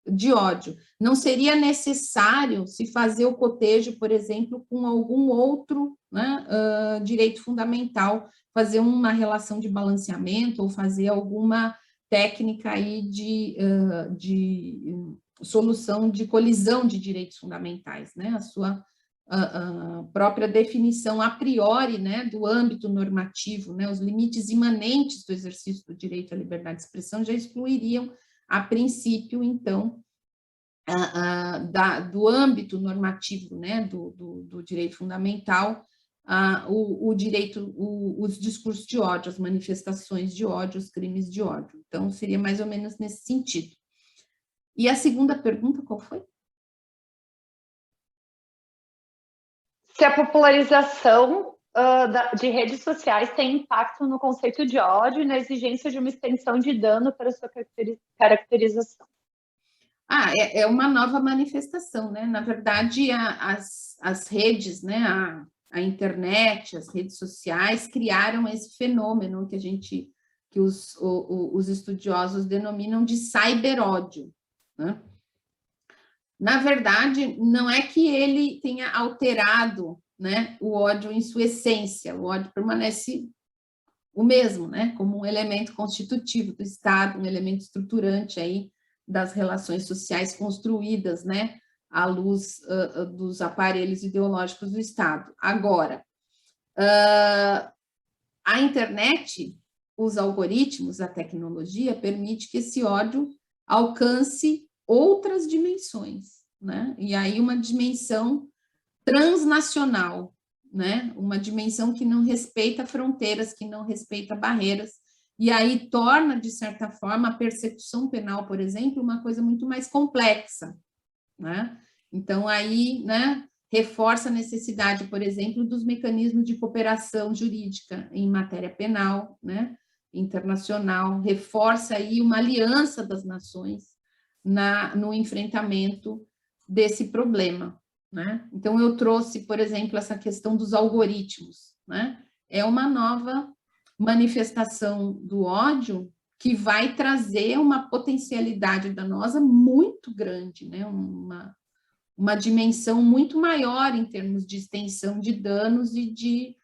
de ódio. Não seria necessário se fazer o cotejo, por exemplo, com algum outro, né, direito fundamental, fazer uma relação de balanceamento ou fazer alguma técnica aí de solução de colisão de direitos fundamentais, né? A sua própria definição a priori, né, do âmbito normativo, né, os limites imanentes do exercício do direito à liberdade de expressão já excluiriam a princípio, então, do âmbito normativo, né, do direito fundamental, os discursos de ódio, as manifestações de ódio, os crimes de ódio. Então, seria mais ou menos nesse sentido. E a segunda pergunta, qual foi? Se a popularização de redes sociais tem impacto no conceito de ódio e na exigência de uma extensão de dano para sua caracterização. É uma nova manifestação, né? Na verdade, as redes, né? A internet, as redes sociais criaram esse fenômeno que os estudiosos denominam de cyberódio, né? Na verdade, não é que ele tenha alterado, né, o ódio em sua essência, o ódio permanece o mesmo, né, como um elemento constitutivo do Estado, um elemento estruturante aí das relações sociais construídas, né, à luz dos aparelhos ideológicos do Estado. Agora, a internet, os algoritmos, a tecnologia permite que esse ódio alcance outras dimensões, né? E aí uma dimensão transnacional, né? Uma dimensão que não respeita fronteiras, que não respeita barreiras, e aí torna, de certa forma, a persecução penal, por exemplo, uma coisa muito mais complexa, né? Então, aí, né, reforça a necessidade, por exemplo, dos mecanismos de cooperação jurídica em matéria penal, né, internacional, reforça aí uma aliança das nações no enfrentamento desse problema, né? Então, eu trouxe, por exemplo, essa questão dos algoritmos, né? É uma nova manifestação do ódio que vai trazer uma potencialidade danosa muito grande, né? Uma dimensão muito maior em termos de extensão de danos e de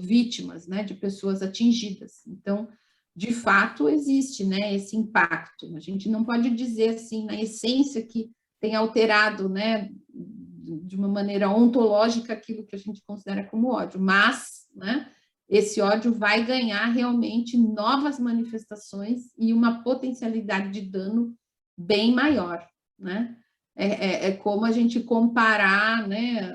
vítimas, né? De pessoas atingidas. Então, de fato, existe, né, esse impacto. A gente não pode dizer, assim, na essência, que tem alterado, né, de uma maneira ontológica aquilo que a gente considera como ódio, mas, né, esse ódio vai ganhar realmente novas manifestações e uma potencialidade de dano bem maior, né? É como a gente comparar, né,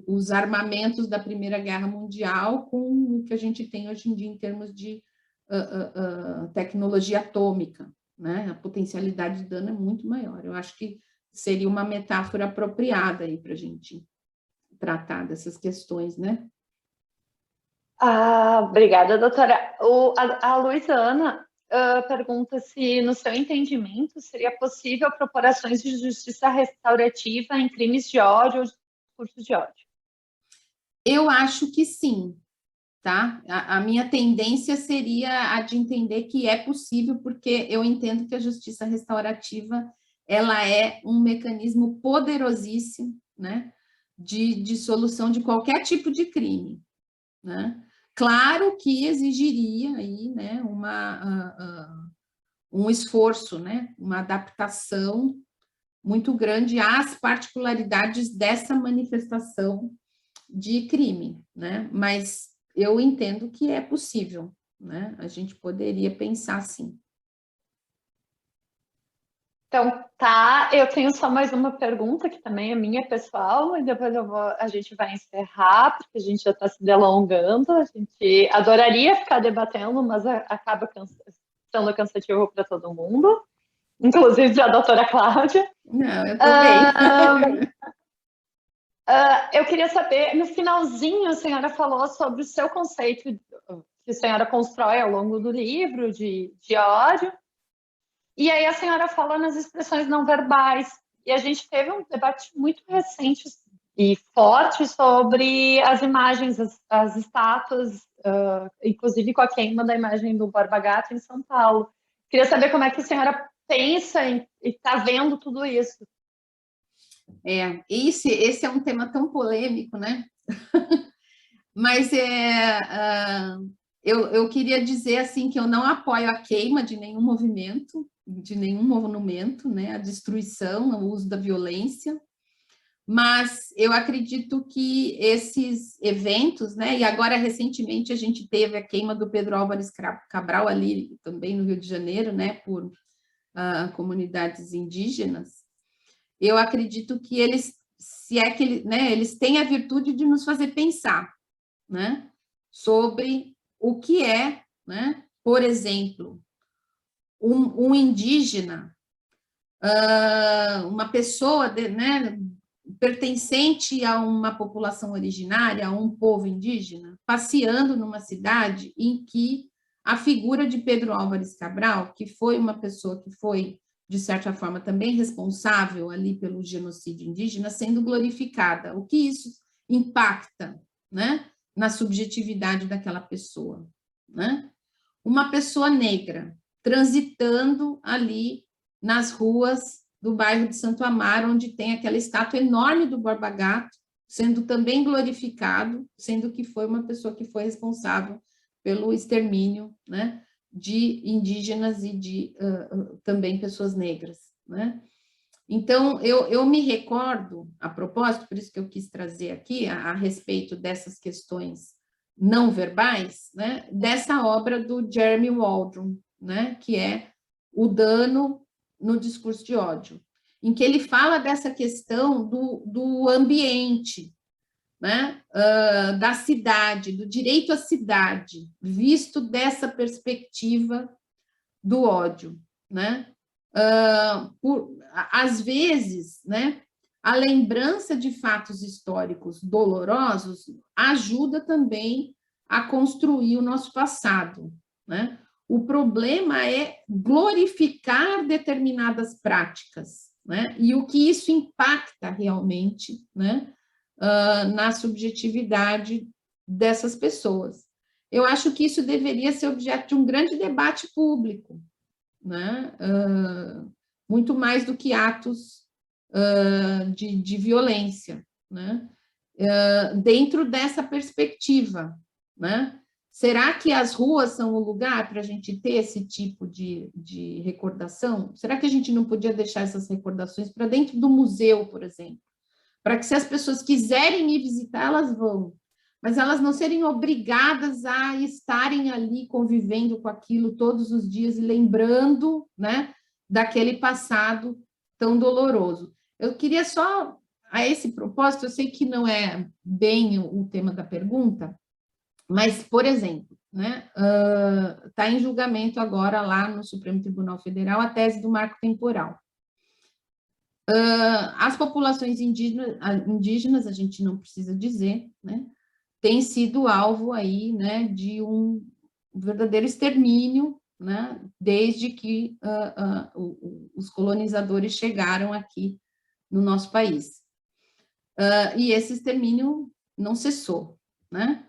os armamentos da Primeira Guerra Mundial com o que a gente tem hoje em dia em termos de tecnologia atômica, né? A potencialidade de dano é muito maior. Eu acho que seria uma metáfora apropriada aí para a gente tratar dessas questões, né? Obrigada, doutora. A Luizana pergunta se, no seu entendimento, seria possível propor ações de justiça restaurativa em crimes de ódio ou discursos de ódio. Eu acho que sim, tá? A minha tendência seria a de entender que é possível, porque eu entendo que a justiça restaurativa ela é um mecanismo poderosíssimo, né, de solução de qualquer tipo de crime, né? Claro que exigiria aí, né, um esforço, né, uma adaptação muito grande às particularidades dessa manifestação de crime, né? Mas eu entendo que é possível, né? A gente poderia pensar assim. Então, tá, eu tenho só mais uma pergunta, que também é minha pessoal, e depois a gente vai encerrar, porque a gente já está se delongando, a gente adoraria ficar debatendo, mas acaba sendo cansativo para todo mundo, inclusive para a doutora Cláudia. Não, eu estou bem. Eu queria saber, no finalzinho, a senhora falou sobre o seu conceito que a senhora constrói ao longo do livro de ódio, e aí a senhora fala nas expressões não verbais, e a gente teve um debate muito recente e forte sobre as imagens, as estátuas, inclusive com a queima da imagem do Borba Gato em São Paulo. Queria saber como é que a senhora pensa e está vendo tudo isso. Esse é um tema tão polêmico, né? Mas eu queria dizer assim que eu não apoio a queima de nenhum movimento, de nenhum monumento, né? A destruição, o uso da violência, mas eu acredito que esses eventos, né? E agora recentemente a gente teve a queima do Pedro Álvares Cabral ali também no Rio de Janeiro, né? Por comunidades indígenas. Eu acredito que eles, se é que né, eles têm a virtude de nos fazer pensar, né? Sobre o que é, né? Por exemplo, um indígena, uma pessoa, né, pertencente a uma população originária, a um povo indígena, passeando numa cidade em que a figura de Pedro Álvares Cabral, que foi uma pessoa que foi de certa forma, também responsável ali pelo genocídio indígena, sendo glorificada. O que isso impacta, né, na subjetividade daquela pessoa, né? Uma pessoa negra transitando ali nas ruas do bairro de Santo Amaro, onde tem aquela estátua enorme do Borba Gato, sendo também glorificado, sendo que foi uma pessoa que foi responsável pelo extermínio, né, de indígenas e de também pessoas negras, né? Então, eu me recordo, a propósito, por isso que eu quis trazer aqui, a respeito dessas questões não verbais, né, dessa obra do Jeremy Waldron, né, que é O Dano no Discurso de Ódio, em que ele fala dessa questão do ambiente, né, da cidade, do direito à cidade, visto dessa perspectiva do ódio, né? Às vezes, né, a lembrança de fatos históricos dolorosos ajuda também a construir o nosso passado, né? O problema é glorificar determinadas práticas, né? E o que isso impacta realmente, né, na subjetividade dessas pessoas. Eu acho que isso deveria ser objeto de um grande debate público, né? Muito mais do que atos de violência, né? Dentro dessa perspectiva, né? Será que as ruas são o lugar para a gente ter esse tipo de recordação? Será que a gente não podia deixar essas recordações para dentro do museu, por exemplo? Para que, se as pessoas quiserem ir visitar, elas vão, mas elas não serem obrigadas a estarem ali convivendo com aquilo todos os dias e lembrando, né, daquele passado tão doloroso. Eu queria só, a esse propósito, eu sei que não é bem o tema da pergunta, mas, por exemplo, né, está em julgamento agora lá no Supremo Tribunal Federal a tese do marco temporal. As populações indígenas, a gente não precisa dizer, né, tem sido alvo aí, né, de um verdadeiro extermínio, né, desde que os colonizadores chegaram aqui no nosso país. E esse extermínio não cessou, né?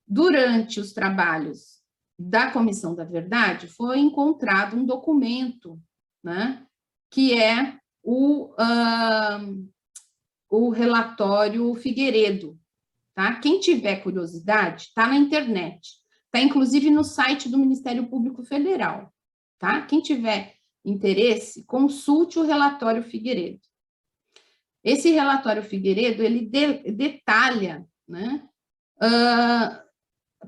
Durante os trabalhos da Comissão da Verdade, foi encontrado um documento, né, que é o relatório Figueiredo, tá? Quem tiver curiosidade, está na internet, está inclusive no site do Ministério Público Federal, tá? Quem tiver interesse, consulte o relatório Figueiredo. Esse relatório Figueiredo, ele detalha, né,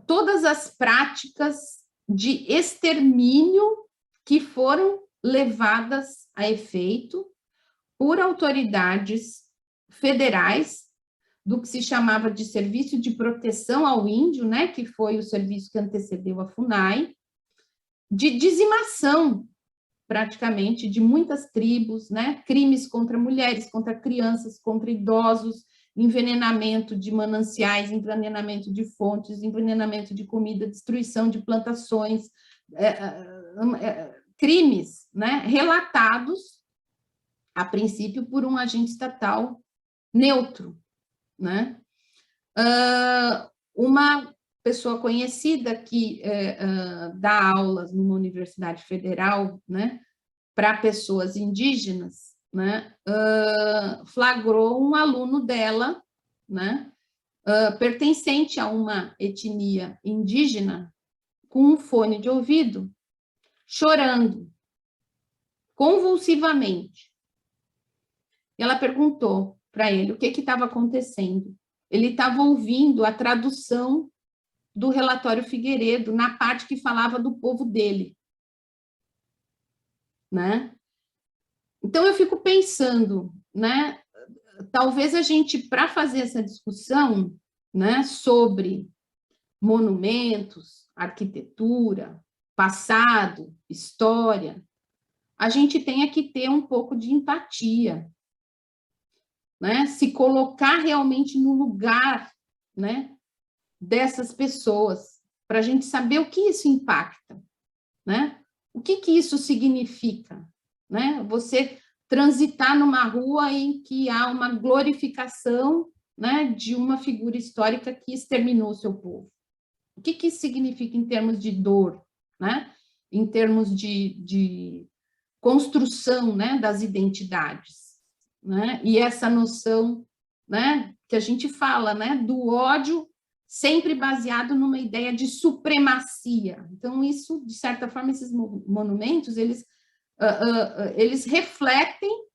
todas as práticas de extermínio que foram levadas a efeito por autoridades federais do que se chamava de Serviço de Proteção ao Índio, né, que foi o serviço que antecedeu a FUNAI, de dizimação, praticamente, de muitas tribos, né, crimes contra mulheres, contra crianças, contra idosos, envenenamento de mananciais, envenenamento de fontes, envenenamento de comida, destruição de plantações, crimes, né, relatados, a princípio, por um agente estatal neutro, né? Uma pessoa conhecida que dá aulas numa universidade federal, né, para pessoas indígenas, né, flagrou um aluno dela, né, pertencente a uma etnia indígena, com um fone de ouvido, chorando convulsivamente. E ela perguntou para ele o que estava acontecendo. Ele estava ouvindo a tradução do relatório Figueiredo na parte que falava do povo dele, né? Então eu fico pensando, né? Talvez a gente, para fazer essa discussão, né, sobre monumentos, arquitetura, passado, história, a gente tenha que ter um pouco de empatia, né? Se colocar realmente no lugar, né, dessas pessoas, para a gente saber o que isso impacta, né? O que isso significa, né? Você transitar numa rua em que há uma glorificação, né, de uma figura histórica que exterminou o seu povo. O que isso significa em termos de dor, né? Em termos de construção, né, das identidades, né? E essa noção, né, que a gente fala, né, do ódio sempre baseado numa ideia de supremacia. Então, isso, de certa forma, esses monumentos, eles refletem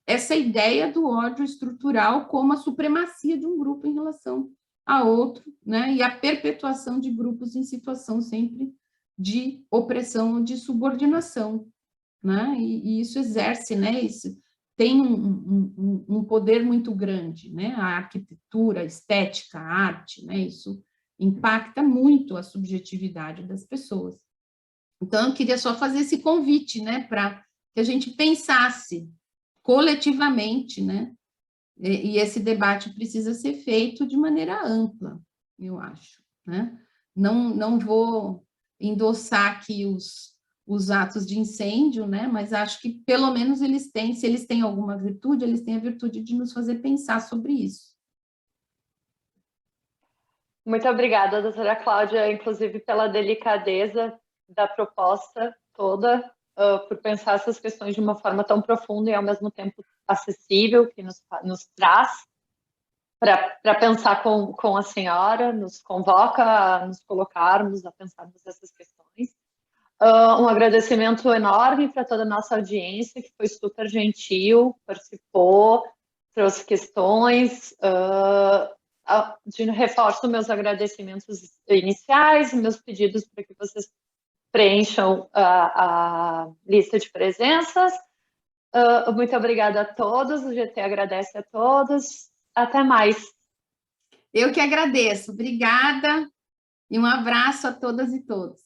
essa ideia do ódio estrutural como a supremacia de um grupo em relação a outro, né? E a perpetuação de grupos em situação sempre de opressão ou de subordinação, né? E isso exerce, né? Isso tem um poder muito grande, né? A arquitetura, a estética, a arte, né? Isso impacta muito a subjetividade das pessoas. Então, eu queria só fazer esse convite, né? Para que a gente pensasse coletivamente, né? E esse debate precisa ser feito de maneira ampla, eu acho, né? Não vou endossar aqui os atos de incêndio, né? Mas acho que pelo menos eles têm, se eles têm alguma virtude, eles têm a virtude de nos fazer pensar sobre isso. Muito obrigada, doutora Cláudia, inclusive pela delicadeza da proposta toda, por pensar essas questões de uma forma tão profunda e ao mesmo tempo acessível, que nos traz para pensar com a senhora, nos convoca a nos colocarmos, a pensarmos essas questões. Um agradecimento enorme para toda a nossa audiência, que foi super gentil, participou, trouxe questões. Reforço meus agradecimentos iniciais, meus pedidos para que vocês preencham a lista de presenças. Muito obrigada a todos, o GT agradece a todos. Até mais. Eu que agradeço. Obrigada e um abraço a todas e todos.